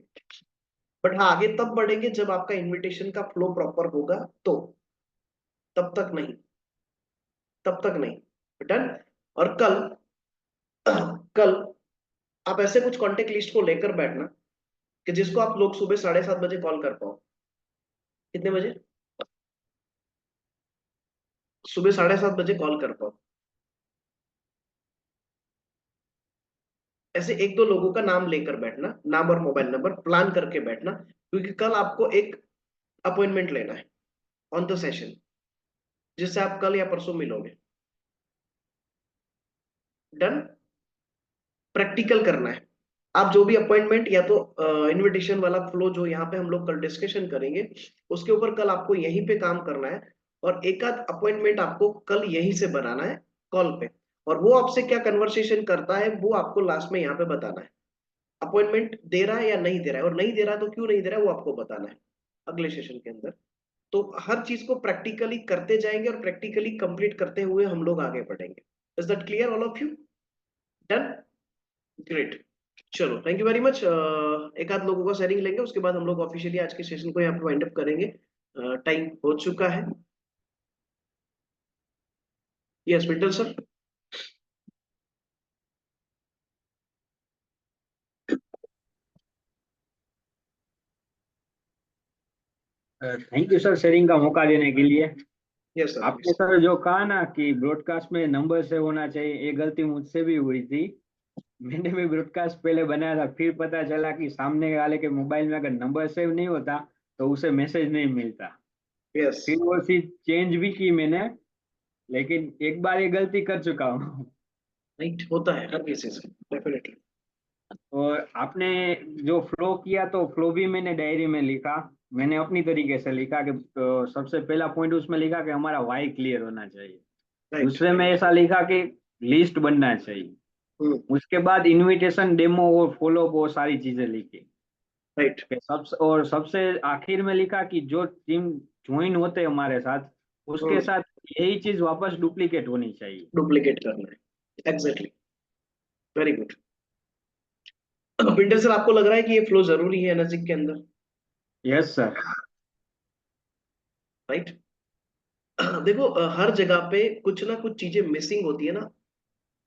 बट हाँ, आगे तब बढ़ेंगे जब आपका इनविटेशन का फ्लो प्रॉपर होगा, तो तब तक नहीं, तब तक नहीं। डन। और कल कल आप ऐसे कुछ कॉन्टेक्ट लिस्ट को लेकर बैठना कि जिसको आप लोग सुबह 7:30 बजे कॉल कर पाओ। कितने बजे? सुबह 7:30 बजे कॉल कर पाओ। ऐसे एक दो लोगों का नाम लेकर बैठना, नाम और मोबाइल नंबर प्लान करके बैठना, क्योंकि कल आपको एक अपॉइंटमेंट लेना है ऑन द सेशन, जिससे आप कल या परसों मिलोगे। डन। प्रैक्टिकल करना है। आप जो भी अपॉइंटमेंट या तो इनविटेशन वाला फ्लो जो यहाँ पे हम लोग कल डिस्कशन करेंगे, उसके ऊपर कल आपको यहीं पे काम करना है, और एक आध अपॉइंटमेंट आपको कल यहीं से बनाना है कॉल पे, और वो आपसे क्या कन्वर्सेशन करता है वो आपको लास्ट में यहाँ पे बताना है। अपॉइंटमेंट दे रहा है या नहीं दे रहा है, और नहीं दे रहा है तो क्यों नहीं दे रहा है, वो आपको बताना है अगले सेशन के अंदर। तो हर चीज को प्रैक्टिकली करते जाएंगे, और प्रैक्टिकली कंप्लीट करते हुए हम लोग आगे बढ़ेंगे। Is that clear all of you? Done. Great. चलो, थैंक यू वेरी मच। एक आध लोगों का शेयरिंग लेंगे, उसके बाद हम लोग ऑफिशियली आज के सेशन को यहाँ पे वाइंड अप करेंगे। टाइम हो चुका है। यस विंटल sir. Thank you sir sharing का मौका देने के लिए। यस सर, आपने सर जो कहा ना कि ब्रॉडकास्ट में नंबर से होना चाहिए, ये गलती मुझसे भी हुई थी। मैंने भी ब्रॉडकास्ट पहले बनाया था, फिर पता चला कि सामने वाले के मोबाइल में अगर नंबर सेव नहीं होता तो उसे मैसेज नहीं मिलता। यस, फिर वो चीज चेंज भी की मैंने, लेकिन एक बार ये गलती कर चुका हूँ। राइट, होता है हर किसी से, डेफिनेटली। और आपने जो फ्लो किया तो फ्लो भी मैंने डायरी में लिखा। मैंने अपनी तरीके से लिखा कि सबसे पहला पॉइंट उसमें लिखा कि हमारा वाई क्लियर होना चाहिए। राइट। दूसरे में ऐसा लिखा कि लिस्ट बनना चाहिए। उसके बाद इनविटेशन, डेमो और फॉलो वो सारी चीजें लिखी। राइट। और सबसे आखिर में लिखा कि जो टीम ज्वाइन होते हैं हमारे साथ, उसके साथ यही चीज वापस डुप्लीकेट होनी चाहिए। डुप्लीकेट करना है, exactly. Very good. Winter sir, आपको लग रहा है कि ये फ्लो जरूरी है एनर्जिक के अंदर? Yes sir. राइट। देखो, हर जगह पे कुछ ना कुछ चीजें मिसिंग होती है ना,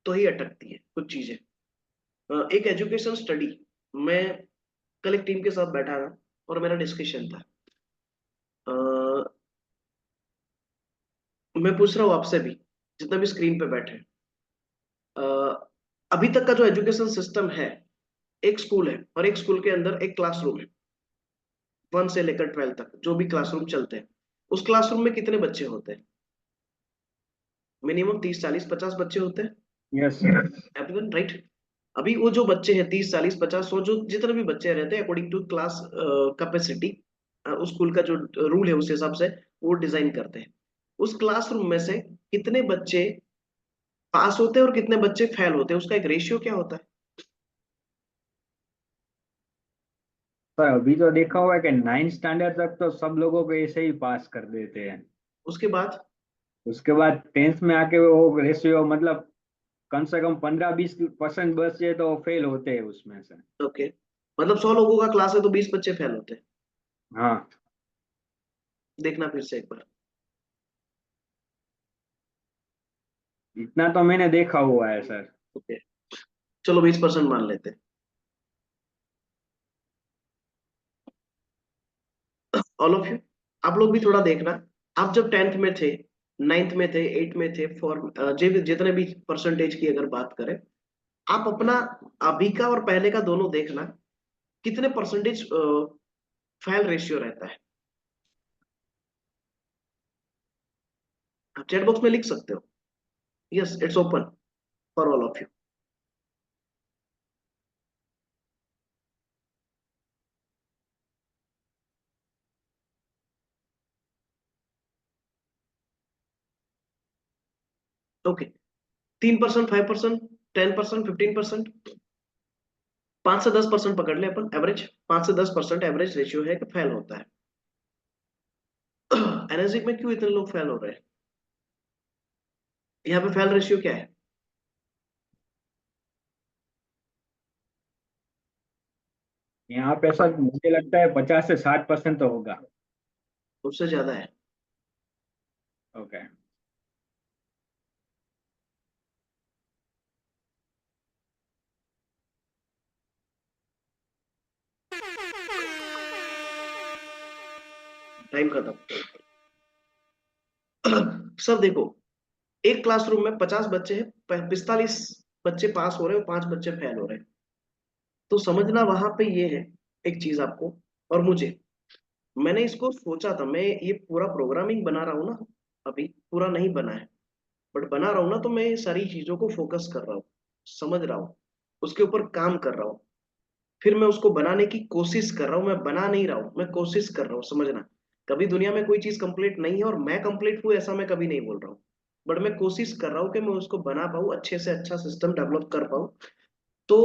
तो ही अटकती है कुछ चीजें। एक एजुकेशन स्टडी, मैं कल एक टीम के साथ बैठा था और मेरा डिस्कशन था। मैं पूछ रहा हूँ आपसे भी, जितने भी स्क्रीन पे बैठे हैं, अभी तक का जो एजुकेशन सिस्टम है, एक स्कूल है और एक स्कूल के अंदर एक क्लासरूम है, 1 से लेकर 12 तक जो भी क्लासरूम चलते हैं, उस क्लासरूम में कितने बच्चे होते हैं? मिनिमम 30 40 50 बच्चे होते हैं। Yes sir. Everyone right? अभी वो जो बच्चे हैं 30 40 50 100 जो जितने भी बच्चे रहते हैं अकॉर्डिंग टू क्लास कैपेसिटी, उस स्कूल का जो रूल है उस हिसाब से वो डिजाइन करते हैं। उस क्लासरूम में से कितने बच्चे पास होते हैं और कितने बच्चे फेल होते हैं, उसका एक रेशियो क्या होता है? सर अभी तो देखा हुआ है कि 9th स्टैंडर्ड तक तो सब लोगों को ऐसे ही पास कर देते हैं। उसके बाद उसके बाद 10th में आके वो रेशियो मतलब कम से कम 15-20% बच्चे तो फेल होते हैं उसमें से। ओके, मतलब 100 लोगों का क्लास है तो 20 बच्चे फेल होते हैं। हाँ। देखना फिर से एक बार। इतना तो मैंने देखा हुआ है सर। ओके, चलो 20% मान लेते हैं। ऑल ऑफ यू, आप लोग भी थोड़ा देखना। आप जब 10th में थे, 9th में थे, 8th में थे, फॉर जितने भी परसेंटेज की अगर बात करें, आप अपना अभी का और पहले का दोनों देखना, कितने परसेंटेज फेल रेशियो रहता है। आप चैट बॉक्स में लिख सकते हो। Yes, it's open for all of you. Okay, 3%, 5%, 10%, 15%, 5 से 10% पकड़ ले अपन एवरेज। 5 से 10% एवरेज रेशियो है कि फेल होता है। एनएसजिक में क्यों इतने लोग फेल हो रहे हैं? यहाँ पे फेल रेशियो क्या है? यहाँ पे सर मुझे लगता है 50 से 60% तो होगा। उससे ज्यादा है। ओके। टाइम खत्म। सर देखो, एक क्लासरूम में 50 बच्चे हैं, 45 बच्चे पास हो रहे हैं और 5 बच्चे फेल हो रहे हैं। तो समझना वहां पे ये है एक चीज आपको और मुझे, मैंने इसको सोचा था, मैं ये पूरा प्रोग्रामिंग बना रहा हूँ ना, अभी पूरा नहीं बना है, बट बना रहा हूँ ना, तो मैं ये सारी चीजों को फोकस कर रहा हूँ, समझ रहा हूँ, उसके ऊपर काम कर रहा हूँ, फिर मैं उसको बनाने की कोशिश कर रहा हूँ। मैं बना नहीं रहा हूँ, मैं कोशिश कर रहा हूँ, समझना। कभी दुनिया में कोई चीज कंप्लीट नहीं है और मैं कंप्लीट हूँ ऐसा मैं कभी नहीं बोल रहा हूँ, बट मैं कोशिश कर रहा हूँ कि मैं उसको बना पाऊँ, अच्छे से अच्छा सिस्टम डेवलप कर पाऊँ। तो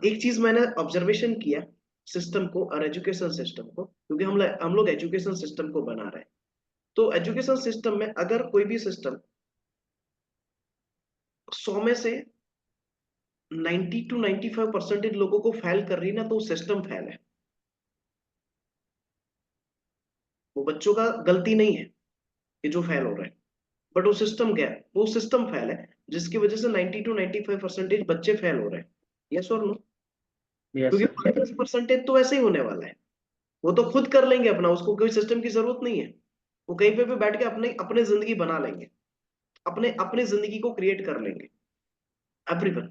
एक चीज मैंने ऑब्जर्वेशन किया सिस्टम को और एजुकेशन सिस्टम को, क्योंकि हम लोग एजुकेशन सिस्टम को बना रहे हैं। तो एजुकेशन सिस्टम में अगर कोई भी सिस्टम 100 में से 90 to 95% लोगों को फेल कर रही है ना, तो सिस्टम फेल है। वो बच्चों का गलती नहीं है कि जो फेल हो रहे हैं, बट वो सिस्टम क्या है, वो सिस्टम फेल है जिसकी वजह से 90 to 95% बच्चे फेल हो रहे हैं। यस और नो? यस क्योंकि सर। 50% तो वैसे ही होने वाला है, वो तो खुद कर लेंगे अपना, उसको कोई सिस्टम की जरूरत नहीं है। वो कहीं पे भी बैठ के अपने अपने जिंदगी बना लेंगे, अपने अपने जिंदगी को क्रिएट कर लेंगे एवरीवन,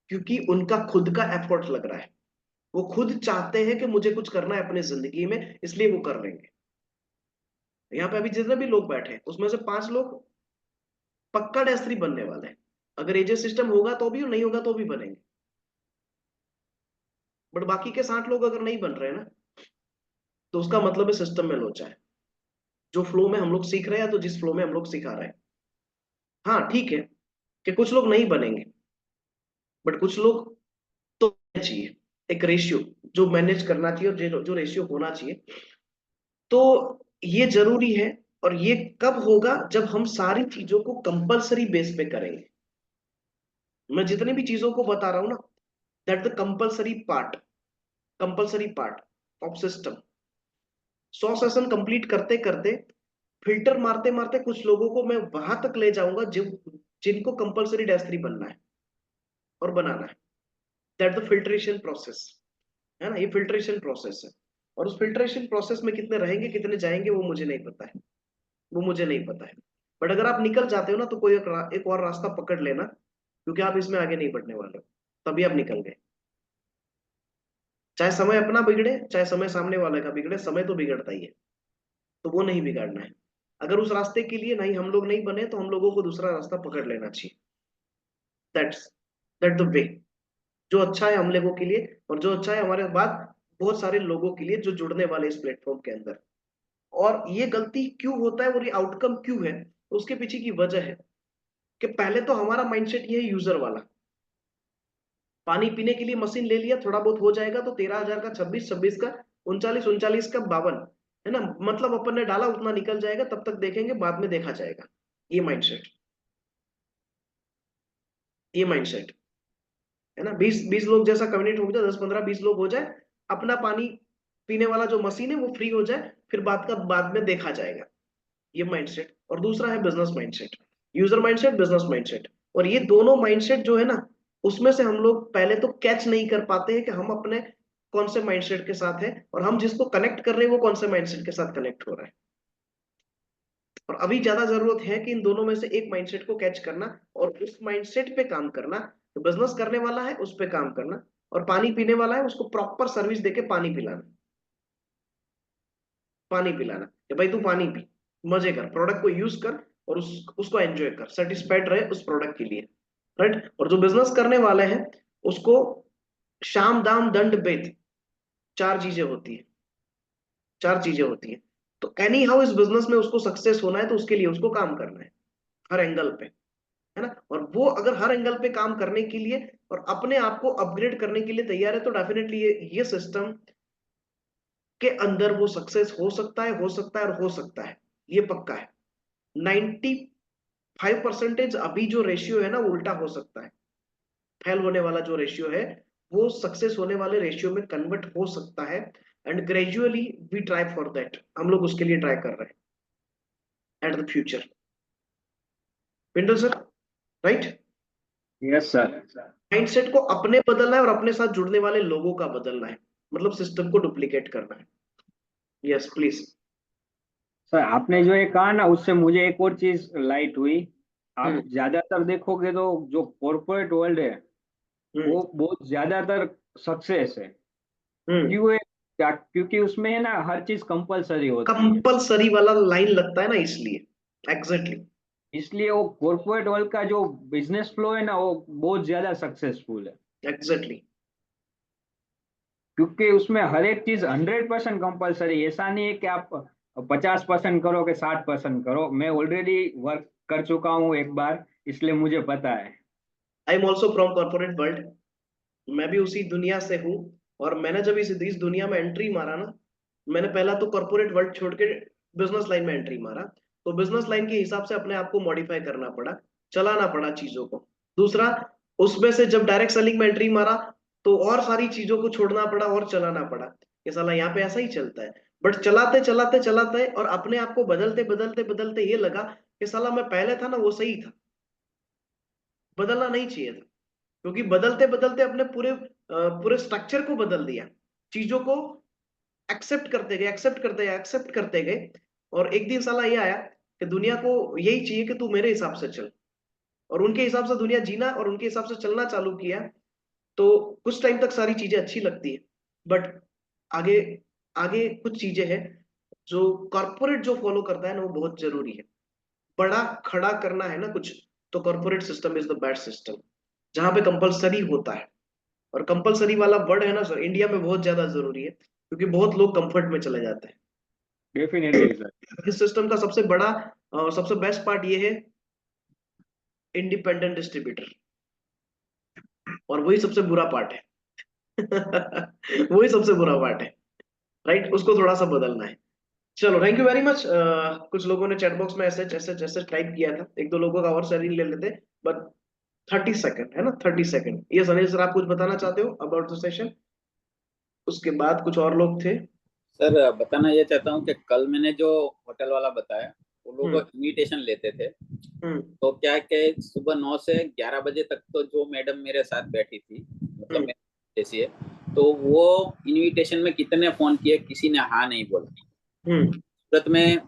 क्योंकि उनका खुद का एफर्ट लग रहा है। वो खुद चाहते हैं कि मुझे कुछ करना है अपने जिंदगी में, इसलिए वो कर लेंगे। यहाँ पे अभी जितने भी लोग बैठे हैं उसमें से 5 लोग पक्का डेस्त्री बनने वाले हैं। अगर एजे सिस्टम होगा तो भी और नहीं होगा तो भी बनेंगे, बट बाकी के 60 लोग अगर नहीं बन रहे हैं ना, तो उसका मतलब है सिस्टम में लोचा है। जो फ्लो में हम लोग सीख रहे हैं, तो जिस फ्लो में हम लोग सिखा रहे हैं, हाँ ठीक है कि कुछ लोग नहीं बनेंगे, बट कुछ लोग तो चाहिए। एक रेशियो जो मैनेज करना चाहिए और जो रेशियो होना चाहिए, तो ये जरूरी है। और ये कब होगा? जब हम सारी चीजों को कंपलसरी बेस पे करेंगे। मैं जितनी भी चीजों को बता रहा हूं ना, that the compulsory part of system. 100 session complete करते करते, फिल्टर मारते मारते कुछ लोगों को मैं वहां तक ले जाऊंगा जिनको कंपलसरी डेस्त्री बनना है और बनाना है। दैट द फिल्ट्रेशन प्रोसेस है ना, ये फिल्ट्रेशन प्रोसेस है। और उस फिल्ट्रेशन प्रोसेस में कितने रहेंगे कितने जाएंगे वो मुझे नहीं पता है, वो मुझे नहीं पता है। बट अगर आप निकल जाते हो ना तो कोई एक और रास्ता पकड़ लेना, क्योंकि आप इसमें आगे नहीं बढ़ने वाले हो, तभी आप निकल गए। चाहे समय अपना बिगड़े, चाहे समय सामने वाले का बिगड़े, समय तो बिगड़ता ही है, तो वो नहीं बिगाड़ना है। अगर उस रास्ते के लिए नहीं हम लोग नहीं बने तो हम लोगों को दूसरा रास्ता पकड़ लेना चाहिए। दैट द वे, जो अच्छा है हम लोगों के लिए और जो अच्छा है हमारे बाद बहुत सारे लोगों के लिए जो जुड़ने वाले इस प्लेटफॉर्म के अंदर। और ये गलती क्यों होता है और ये आउटकम क्यों है, तो उसके पीछे की वजह है कि पहले तो हमारा माइंडसेट ये है यूजर वाला। पानी पीने के लिए मशीन ले लिया, थोड़ा बहुत हो जाएगा तो 13,000 का 26, 26 का 39, 39 का 52, है ना, मतलब अपन ने डाला उतना निकल जाएगा, तब तक देखेंगे, बाद में देखा जाएगा। ये माइंडसेट, ये माइंडसेट है ना। 20 लोग जैसा कम्युनिटी हो जाए, 10, 15, 20 लोग हो जाए, अपना पानी पीने वाला जो मशीन है वो फ्री हो जाए, फिर बाद में देखा जाएगा। ये माइंडसेट। और दूसरा है business mindset, user mindset, business mindset. और ये दोनों माइंडसेट जो है ना, उसमें से हम लोग पहले तो कैच नहीं कर पाते हैं कि हम अपने कौन से माइंडसेट के साथ है, और हम जिसको कनेक्ट कर रहे हैं वो कौन से माइंडसेट के साथ कनेक्ट हो रहा है। और अभी ज्यादा जरूरत है कि इन दोनों में से एक माइंडसेट को कैच करना और उस माइंडसेट पे काम करना। तो बिजनेस करने वाला है उस पे काम करना, और पानी पीने वाला है उसको प्रॉपर सर्विस देके पानी पिलाना। पानी पिलाना कि भाई तू पानी पी, मजे कर, प्रोडक्ट को यूज कर, और उसको एंजॉय कर, सेटिस्फाइड रहे उस प्रोडक्ट के लिए, राइट। और जो बिजनेस करने वाले हैं उसको शाम दाम दंड भेद, चार चीजें होती है, चार चीजें होती है। तो एनी हाउ इस बिजनेस में उसको सक्सेस होना है तो उसके लिए उसको काम करना है हर एंगल पे, है ना। और वो अगर हर एंगल पे काम करने के लिए और अपने आप को अपग्रेड करने के लिए तैयार है तो डेफिनेटली ये सिस्टम के अंदर वो सक्सेस हो सकता है, हो सकता है और हो सकता है, ये पक्का है। 95% अभी जो रेशियो है ना वो उल्टा हो सकता है। फेल होने वाला जो रेशियो है वो सक्सेस होने वाले रेशियो में कन्वर्ट हो सकता है। And gradually we try for that, हम लोग उसके लिए ट्राई कर रहे हैं एट द फ्यूचर। पिंडल sir, right. Yes sir. Mindset को अपने बदलना है और अपने साथ जुड़ने वाले लोगों का बदलना है, मतलब सिस्टम को डुप्लीकेट करना है। Yes please. सर आपने जो ये कहा ना, उससे मुझे एक और चीज लाइट हुई। आप ज्यादातर देखोगे तो जो कॉर्पोरेट वर्ल्ड है वो बहुत ज्यादातर सक्सेस है। क्यों है? क्या? क्योंकि उसमें है ना हर चीज कंपलसरी होती है, कंपलसरी वाला लाइन लगता है ना, इसलिए एग्जैक्टली। इसलिए वो कॉर्पोरेट वर्ल्ड का जो बिजनेस फ्लो है ना वो बहुत ज्यादा सक्सेसफुल है। एग्जैक्टली। क्योंकि उसमें हर एक चीज 100% कंपलसरी, ऐसा नहीं है कि आप 50% करो कि 60% करो। मैं ऑलरेडी वर्क कर चुका हूँ एक बार, इसलिए मुझे पता है। I am also from corporate world, मैं भी उसी दुनिया से हूँ। और मैंने जब इस दुनिया में एंट्री मारा ना, मैंने पहला तो कॉर्पोरेट वर्ल्ड छोड़ के बिजनेस लाइन में एंट्री मारा। तो बिजनेस लाइन के हिसाब से अपने आप को मॉडिफाई करना पड़ा, चलाना पड़ा चीजों को। दूसरा, उसमें से जब डायरेक्ट सेलिंग में एंट्री मारा तो और सारी चीजों को छोड़ना पड़ा और चलाना पड़ा। ये साला यहाँ पे ऐसा ही चलता है। बट चलाते चलाते चलाते और अपने आप को बदलते बदलते बदलते ये लगा कि साला मैं पहले था ना वो सही था, बदलना नहीं चाहिए था। क्योंकि बदलते बदलते अपने पूरे स्ट्रक्चर को बदल दिया, चीजों को एक्सेप्ट करते गए, एक्सेप्ट करते गए, एक्सेप्ट करते गए। और एक दिन साला ये आया कि दुनिया को यही चाहिए कि तू मेरे हिसाब से चल, और उनके हिसाब से दुनिया जीना और उनके हिसाब से चलना चालू किया। तो कुछ टाइम तक सारी चीजें अच्छी लगती है, बट आगे आगे कुछ चीजें हैं जो कॉर्पोरेट जो फॉलो करता है ना वो बहुत जरूरी है। बड़ा खड़ा करना है ना कुछ, तो corporate system is the best system, जहां पे कंपलसरी होता है। और कंपलसरी वाला वर्ड है ना सर, इंडिया में बहुत ज्यादा जरूरी है, क्योंकि बहुत लोग कंफर्ट में चले जाते हैं। Definitely sir. इस सिस्टम का सबसे बड़ा सबसे बेस्ट पार्ट ये है, इंडिपेंडेंट डिस्ट्रीब्यूटर। और वही सबसे बुरा पार्ट है। वही सबसे बुरा पार्ट है, राइट। उसको थोड़ा सा बदलना है। चलो, थैंक यू वेरी मच। कुछ लोगों ने चैट बॉक्स में ऐसे जैसे जैसे टाइप किया था, एक दो लोगों का और शेयरिंग ले लेते, बट 30 सेकंड है ना, 30 सेकंड। ये अनिल सर, आप कुछ बताना चाहते हो अबाउट द सेशन? उसके बाद कुछ और लोग थे। सर बताना ये चाहता हूँ कि कल मैंने जो होटल वाला बताया वो लोग इनविटेशन लेते थे। तो क्या है कि सुबह 9 से 11 बजे तक तो जो मैडम मेरे साथ बैठी थी, मतलब मेरे जैसी है, तो वो इनविटेशन में कितने फोन किए, किसी ने हाँ नहीं बोला। सूरत में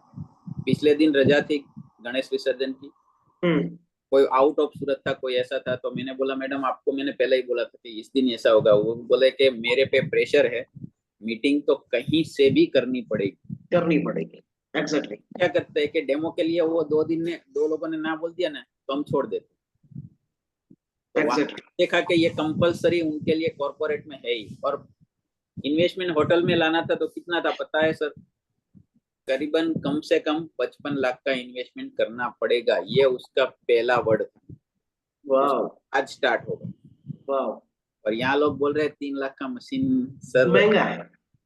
पिछले दिन रजा थी, गणेश विसर्जन की, हम्म कोई आउट ऑफ सूरत था, कोई ऐसा था, तो मैंने बोला मैडम आपको मैंने पहले ही बोला था कि इस दिन ऐसा होगा। वो बोले कि मेरे पे प्रेशर है, मीटिंग तो कहीं से भी करनी पड़ेगी। करनी पड़ेगी। एग्जैक्टली। क्या करते हैं कि डेमो के लिए वो 2 दिन में 2 लोगों ने ना बोल दिया ना, तो हम छोड़ देते। तो वहाँ एग्जैक्टली। देखा कि ये कंपलसरी उनके लिए कॉर्पोरेट में है ही। और इन्वेस्टमेंट होटल में लाना था तो कितना था पता है सर? करीबन कम से कम 55 लाख का इन्वेस्टमेंट करना पड़ेगा। ये उसका पहला वर्ड था। वाह आज स्टार्ट होगा। वाह। और यहाँ लोग बोल रहे हैं 3 लाख का मशीन सर महंगा है।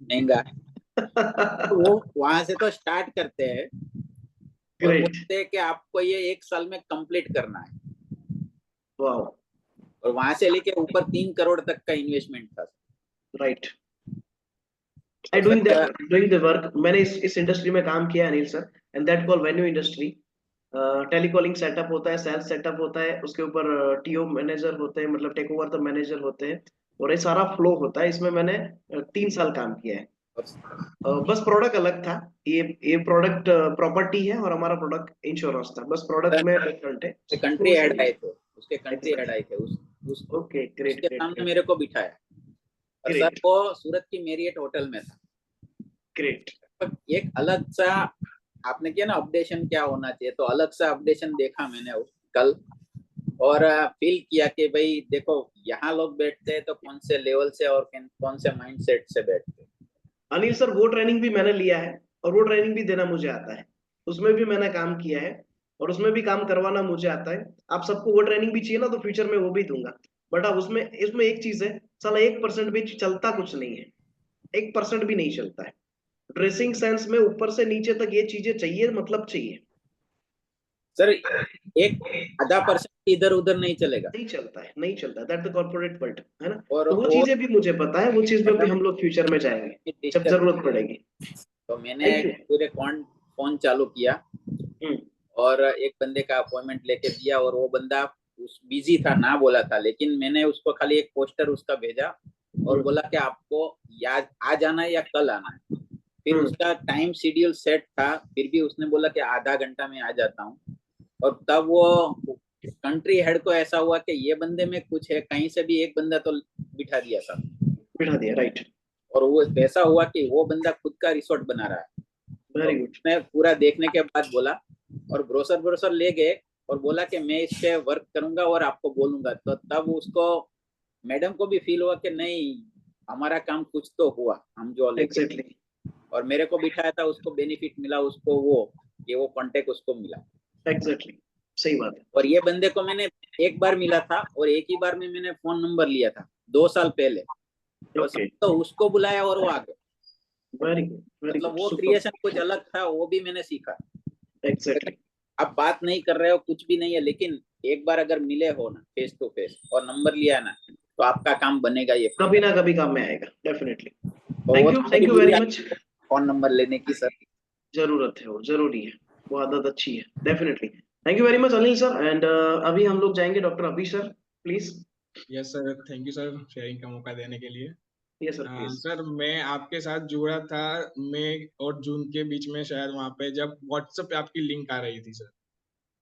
महंगा है। तो वो वहां से तो स्टार्ट करते हैं और ग्रेट। बोलते हैं कि आपको ये 1 साल में कंप्लीट करना है। वाह। और वहां से लेके ऊपर 3 करोड़ तक का इन्वेस्टमेंट था। Right. I doing the work. मैंने इस इंडस्ट्री में काम किया है Anil sir, and that call venue industry. Telecalling setup होता है, सेल्स सेटअप होता है, उसके ऊपर टीओ मैनेजर होते हैं, मतलब टेक ओवर द मैनेजर होते हैं, और ये सारा फ्लो होता है। इसमें मैंने 3 साल काम किया है। बस प्रोडक्ट अलग था। ये प्रोडक्ट प्रॉपर्टी है और हमारा प्रोडक्ट इंश्योरेंस था। बस प्रोडक्ट में डिफरेंट है। कंट्री हेड आए थे, उसके कंट्री हेड आए थे ओके ग्रेट उसके ग्रेट सामने मेरे को बिठाया। और सर ग्रेट वो सूरत की मेरियट होटल में था। ग्रेट। एक अलग सा आपने किया ना अपडेशन क्या होना चाहिए, तो अलग सा अपडेशन देखा मैंने कल। और फील किया कि भाई देखो यहाँ लोग बैठते हैं तो कौन से लेवल से और कौन से माइंडसेट से बैठते हैं। अनिल सर वो ट्रेनिंग भी मैंने लिया है, और वो ट्रेनिंग भी देना मुझे आता है। उसमें भी मैंने काम किया है, और उसमें भी काम करवाना मुझे आता है। आप सबको वो ट्रेनिंग भी चाहिए ना, तो फ्यूचर में वो भी दूंगा। बट अब उसमें इसमें एक चीज है, साला 1% भी चलता कुछ नहीं है। 1% भी नहीं चलता है। ड्रेसिंग सेंस में ऊपर से नीचे तक ये चीजें चाहिए, मतलब चाहिए। सर एक ½ % इधर उधर नहीं चलेगा। नहीं चलता है, नहीं चलता है। दैट द कॉर्पोरेट वर्ल्ड है ना। और तो वो चीजें भी मुझे पता है, वो चीज में भी मैडम हम लोग फ्यूचर में जाएंगे जब डिस्टर्ब, जरूरत पड़ेगी। तो मैंने थैंक यू। पूरे फोन चालू किया और एक बंदे का अपॉइंटमेंट लेके दिया। और वो बंदा उस बिजी था, ना बोला था, लेकिन मैंने उसको खाली एक पोस्टर उसका भेजा और बोला कि आपको याद आ जाना है या कल आना है। फिर उसका टाइम शेड्यूल सेट था, फिर भी उसने बोला कि आधा घंटा में आ जाता हूँ। और तब वो कंट्री हेड को ऐसा हुआ कि ये बंदे में कुछ है, कहीं से भी एक बंदा तो बिठा दिया था। बिठा दिया, राइट। और वो ऐसा हुआ कि वो बंदा खुद का रिसोर्ट बना रहा है। Very good. मैं पूरा देखने के बाद बोला, और ब्रोशर ले गए और बोला कि मैं इस पे वर्क करूंगा और आपको बोलूंगा। तो तब उसको मैडम को भी फील हुआ कि नहीं हमारा काम कुछ तो हुआ, हम जो लेके एग्जैक्टली। और मेरे को बिठाया था उसको बेनिफिट मिला, उसको वो कांटेक्ट उसको मिला। एग्जैक्टली सही बात है। और ये बंदे को मैंने एक बार मिला था और एक ही बार में मैंने फोन नंबर लिया था 2 साल पहले। ओके तो उसको बुलाया और वो आ गया। वेरी गुड वेरी मतलब गुड वो क्रिएशन कुछ अलग था, वो भी मैंने सीखा। एग्जैक्टली। आप बात नहीं कर रहे हो, कुछ भी नहीं है, लेकिन एक बार अगर मिले हो ना फेस टू फेस और नंबर लिया ना, तो आपका काम बनेगा। ये कभी ना कभी काम में आएगा डेफिनेटली। तो thank you very much. Phone number लेने की सर जरूरत है, वो जरूरी है, वो आदत अच्छी है definitely. Thank you very much Anil sir. And अभी हम लोग जाएंगे डॉक्टर अभी sir, please. Yes sir, thank you sir sharing का मौका देने के लिए। Yes sir please. सर मैं आपके साथ जुड़ा था मई और जून के बीच में, शायद वहाँ पे जब व्हाट्सएप पे आपकी लिंक आ रही थी सर,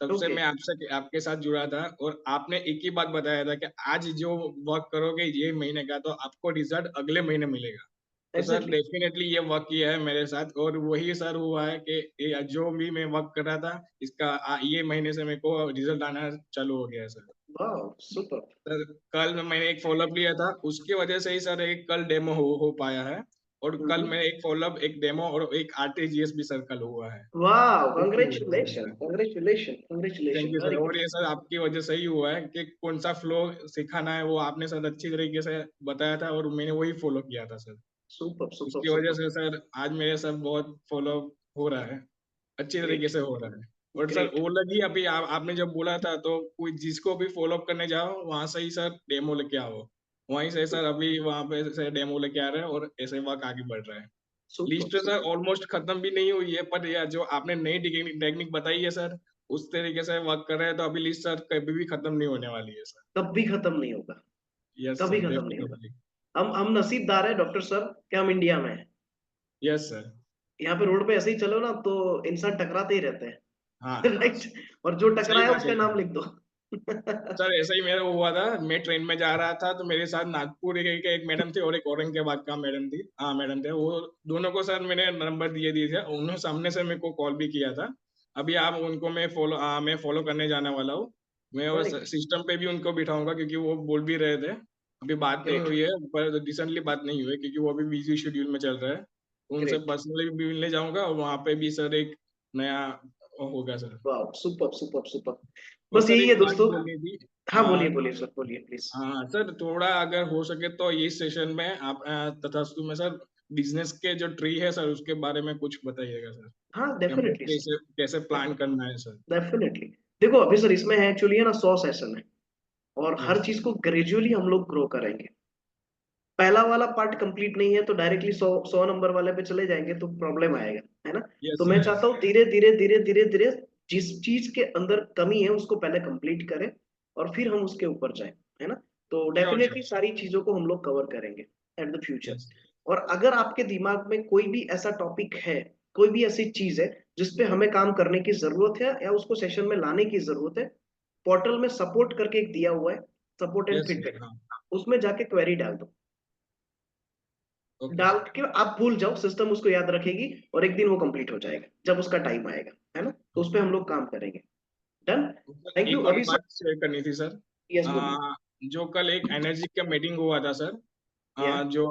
तब से मैं आपके साथ जुड़ा था। और आपने एक ही बात बताया था कि आज जो वर्क करोगे ये महीने का, तो आपको रिजल्ट अगले महीने मिलेगा। तो सर डेफिनेटली ये वर्क किया है मेरे साथ, और वही सर हुआ है कि जो भी मैं वर्क कर रहा था इसका ये महीने से मेरे को रिजल्ट आना चालू हो गया है सर। Wow super. सर कल मैंने एक फॉलोअप लिया था, उसकी वजह से ही सर एक कल डेमो हो पाया है। और कल मैं एक फॉलोअप, एक डेमो और एक आरटीजीएस भी सर कल हुआ है। Wow congratulation congratulation thank congratulation you sir. Very और गुड। ये सर आपकी वजह से ही हुआ है कि कौन सा फ्लो सिखाना है वो आपने सर अच्छी तरीके से बताया था, और मैंने वही फॉलो किया था सर। सुपर सुपर उसकी वजह सुपर। से सर आज मेरे सर बहुत फॉलो हो रहा है, अच्छी तरीके से हो रहा है। और सर ग्रेट। वो लगी अभी आपने जब बोला था, तो कोई जिसको भी फॉलो अप करने जाओ वहां से ही सर डेमो लेके आओ, वहीं से सर अभी वहां पे से डेमो लेके आ रहे हैं और ऐसे वर्क आगे बढ़ रहा है। लिस्ट सुपर सर ऑलमोस्ट खत्म भी नहीं हुई है, पर यह जो आपने नई टेक्निक बताई है सर, उस तरीके से वर्क कर रहे हैं, तो अभी लिस्ट सर कभी भी खत्म नहीं होने वाली है सर। कभी खत्म नहीं होगा, यस कभी सर खत्म नहीं होगा। डेफिनेटली। हम नसीबदार है डॉक्टर सर कि हम इंडिया में हैं। Yes sir. यहाँ पे रोड पे ऐसे ही चलो ना तो इंसान टकराते ही रहते हैं। हाँ राइट, और जो सही टकराया बात उसका है नाम लिख दो। सर। ऐसा ही मेरा हुआ था, मैं ट्रेन में जा रहा था तो मेरे साथ नागपुर के एक मैडम थे और एक औरंगाबाद का मैडम थी, हाँ मैडम थे वो। दोनों को सर मैंने नंबर दिए थे, उन्होंने सामने से मेरे को कॉल भी किया था। अभी आप उनको मैं फॉलो करने जाने वाला हूँ। मैं वो Very good. सिस्टम पे भी उनको बिठाऊंगा क्योंकि वो बोल भी रहे थे। अभी बात नहीं Great. हुई है, पर रिसेंटली बात नहीं हुई है क्योंकि वो अभी बिजी शेड्यूल में चल रहा है। उनसे Great. पर्सनली भी मिलने जाऊंगा और वहाँ पे भी सर एक नया होगा सर। वाह, सुपर सुपर सुपर। और बस सर यही है एक बात दोस्तों। बोलनी थी। हाँ बोलिए बोलिए सर, बोलिए प्लीज। हाँ सर, थोड़ा अगर हो सके तो ये सेशन में आप तथास्तु में सर बिजनेस के जो ट्री है सर उसके बारे में कुछ बताइएगा सर, हाँ कि हमको डेफिनेटली कैसे कैसे प्लान करना है सर। डेफिनेटली। देखो अभी सर इसमें है एक्चुअली है ना 100 सेशन है, और हर यस चीज को ग्रेजुअली हम लोग ग्रो करेंगे। पहला वाला पार्ट कंप्लीट नहीं है तो डायरेक्टली 100 नंबर वाले पे चले जाएंगे तो प्रॉब्लम आएगा, है ना। यस तो मैं सर यस। चाहता हूँ धीरे धीरे धीरे धीरे धीरे जिस चीज के अंदर कमी है उसको पहले कंप्लीट करें और फिर हम उसके ऊपर जाएं, है ना। तो श्योर डेफिनेटली श्योर। सारी चीजों को हम लोग कवर करेंगे एट द फ्यूचर। यस और अगर आपके दिमाग में कोई भी ऐसा टॉपिक है, कोई भी ऐसी चीज है जिसपे हमें काम करने की जरूरत है या उसको सेशन में लाने की जरूरत है, पोर्टल में सपोर्ट करके एक दिया हुआ है, support and yes sir. Feedback, हाँ उसमें जाके क्वेरी डाल दो। ओके डाल सर। के आप भूल जाओ, सिस्टम उसको याद रखेगी और एक दिन वो कंप्लीट हो जाएगा जब उसका टाइम आएगा, है ना। तो उस पर हम लोग काम करेंगे। डन। थैंक यू एक और अभी सर। बात शेयर करनी थी सर। यस बोलिए। आ, जो कल एक एनर्जी का मीटिंग हुआ था सर, या जो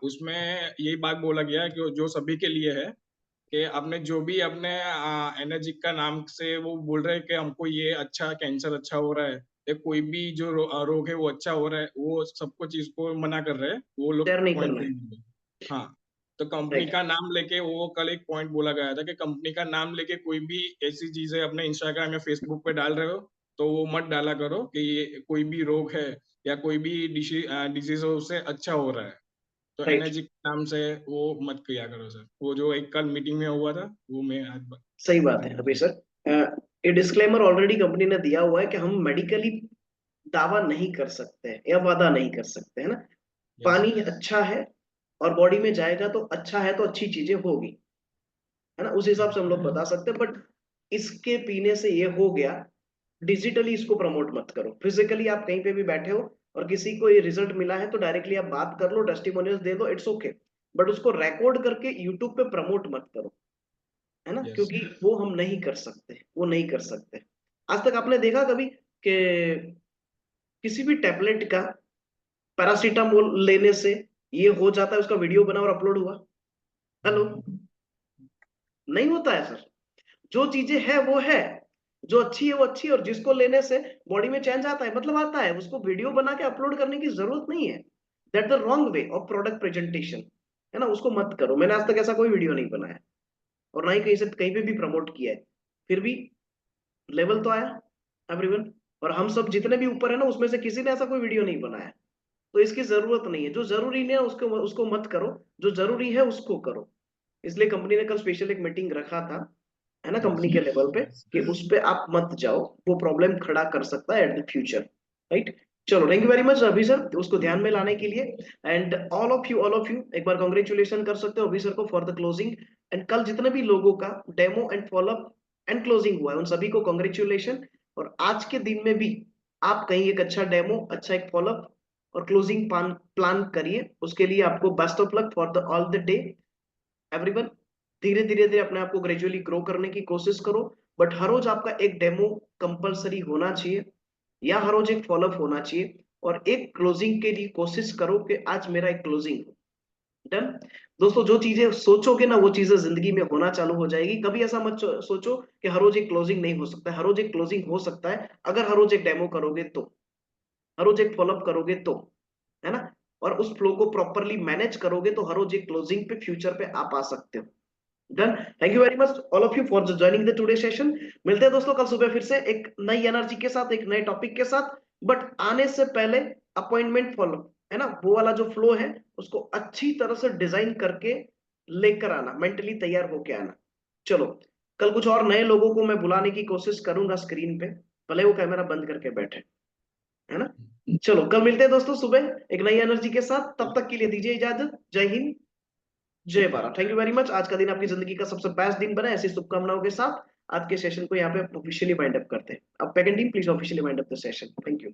उसमें यही बात बोला गया कि जो सभी के लिए है कि आपने जो भी अपने एनर्जी का नाम से वो बोल रहे हैं कि हमको ये अच्छा कैंसर अच्छा हो रहा है या कोई भी जो रोग है वो अच्छा हो रहा है, वो सबको चीज को मना कर रहे हैं वो लोग शेयर नहीं पॉइंट करना है। देंगे। हाँ, तो कंपनी राइट। का नाम लेके वो कल एक पॉइंट बोला गया था कि कंपनी का नाम लेके कोई भी ऐसी चीजें अपने इंस्टाग्राम या फेसबुक पे डाल रहे हो तो वो मत डाला करो कि ये कोई भी रोग है या कोई भी डिजीज हो उससे अच्छा हो रहा है। तो राइट। एनर्जी के नाम से वो मत किया करो सर। वो जो एक कल मीटिंग में हुआ था वो मैं आज सही बात है अभी सर। ये डिस्क्लेमर ऑलरेडी कंपनी ने दिया हुआ है कि हम मेडिकली दावा नहीं कर सकते हैं या वादा नहीं कर सकते, है ना। यस पानी अच्छा है और बॉडी में जाएगा तो अच्छा है, तो अच्छी चीजें होगी, है ना, उस हिसाब से हम लोग बता सकते हैं। बट इसके पीने से ये हो गया, डिजिटली इसको प्रमोट मत करो। फिजिकली आप कहीं पे भी बैठे हो और किसी को ये रिजल्ट मिला है तो डायरेक्टली आप बात कर लो, टेस्टिमोनियल्स दे दो, इट्स ओके। बट उसको रिकॉर्ड करके यूट्यूब पे प्रमोट मत करो, है ना, यस क्योंकि वो हम नहीं कर सकते, वो नहीं कर सकते। आज तक आपने देखा कभी कि किसी भी टैबलेट का पैरासीटामोल लेने से ये हो जाता है, उसका वीडियो बना और अपलोड हुआ? हेलो, नहीं होता है सर। जो चीजें है वो है, जो अच्छी है वो अच्छी है, और जिसको लेने से बॉडी में चेंज आता है मतलब आता है, उसको वीडियो बना के अपलोड करने की जरूरत नहीं है। That the wrong way of product presentation, है ना, उसको मत करो। मैंने आज तक ऐसा कोई वीडियो नहीं बनाया और ना ही कहीं से कहीं पे भी प्रमोट किया है। फिर भी लेवल तो आया एवरीवन, और हम सब जितने भी ऊपर है ना उसमें से किसी ने ऐसा कोई वीडियो नहीं बनाया। तो इसकी जरूरत नहीं है। जो जरूरी नहीं है उसको उसको मत करो, जो जरूरी है उसको करो। इसलिए कंपनी ने कल स्पेशल एक मीटिंग रखा था, है ना, यस कंपनी के लेवल पे, कि उस पे आप मत जाओ, वो प्रॉब्लम खड़ा कर सकता है एट द फ्यूचर। राइट। चलो थैंक यू वेरी मच अभी सर उसको ध्यान में लाने के लिए। एंड ऑल ऑफ यू एक बार कॉन्ग्रेचुलेशन कर सकते हो अभी सर को फॉर द क्लोजिंग। एंड कल जितने भी लोगों का demo and follow up and closing हुआ है उन सभी को कॉन्ग्रेचुलेशन। और आज के दिन में भी आप कहीं एक अच्छा डेमो, अच्छा एक फॉलोअप और क्लोजिंग प्लान करिए। उसके लिए आपको best of luck for the all the day everyone. धीरे धीरे धीरे अपने आप को ग्रेजुअली ग्रो करने की कोशिश करो, बट हर रोज आपका एक डेमो कंपलसरी होना चाहिए या हर रोज एक फॉलोअप होना चाहिए, और एक क्लोजिंग के लिए कोशिश करो कि आज मेरा एक क्लोजिंग हो। डन। दोस्तों जो चीजें सोचोगे ना वो चीजें जिंदगी में होना चालू हो जाएगी। कभी ऐसा मत सोचो कि हर रोज एक क्लोजिंग नहीं हो सकता है। हर रोज एक क्लोजिंग हो सकता है अगर हर रोज एक डेमो करोगे तो, हर रोज एक फॉलोअप करोगे तो, है ना, और उस फ्लो को प्रॉपरली मैनेज करोगे तो हर रोज एक क्लोजिंग पे फ्यूचर पे आप आ सकते हो। Done. Thank you very much all of you for joining the today session. मिलते हैं दोस्तों कल सुबह फिर से एक नई एनर्जी के साथ, एक नए टॉपिक के साथ। बट आने से पहले अपॉइंटमेंट फॉलो, है ना, वो वाला जो फ्लो है उसको अच्छी तरह से डिजाइन करके लेकर आना, मेंटली तैयार होके आना। चलो कल कुछ और नए लोगों को मैं बुलाने की कोशिश करूंगा स्क्रीन पे, भले वो कैमरा बंद करके बैठे, है ना। चलो कल मिलते हैं दोस्तों सुबह एक नई एनर्जी के साथ। तब तक के लिए दीजिए इजाजत। जय हिंद, जय Bharat. Thank you very much. आज का दिन आपकी जिंदगी का सबसे बेस्ट दिन बने ऐसी शुभकामनाओं के साथ। आज के सेशन को यहाँ पे ऑफिशियली वाइंड अप करते हैं। अब packet team please officially wind up the session. Thank you.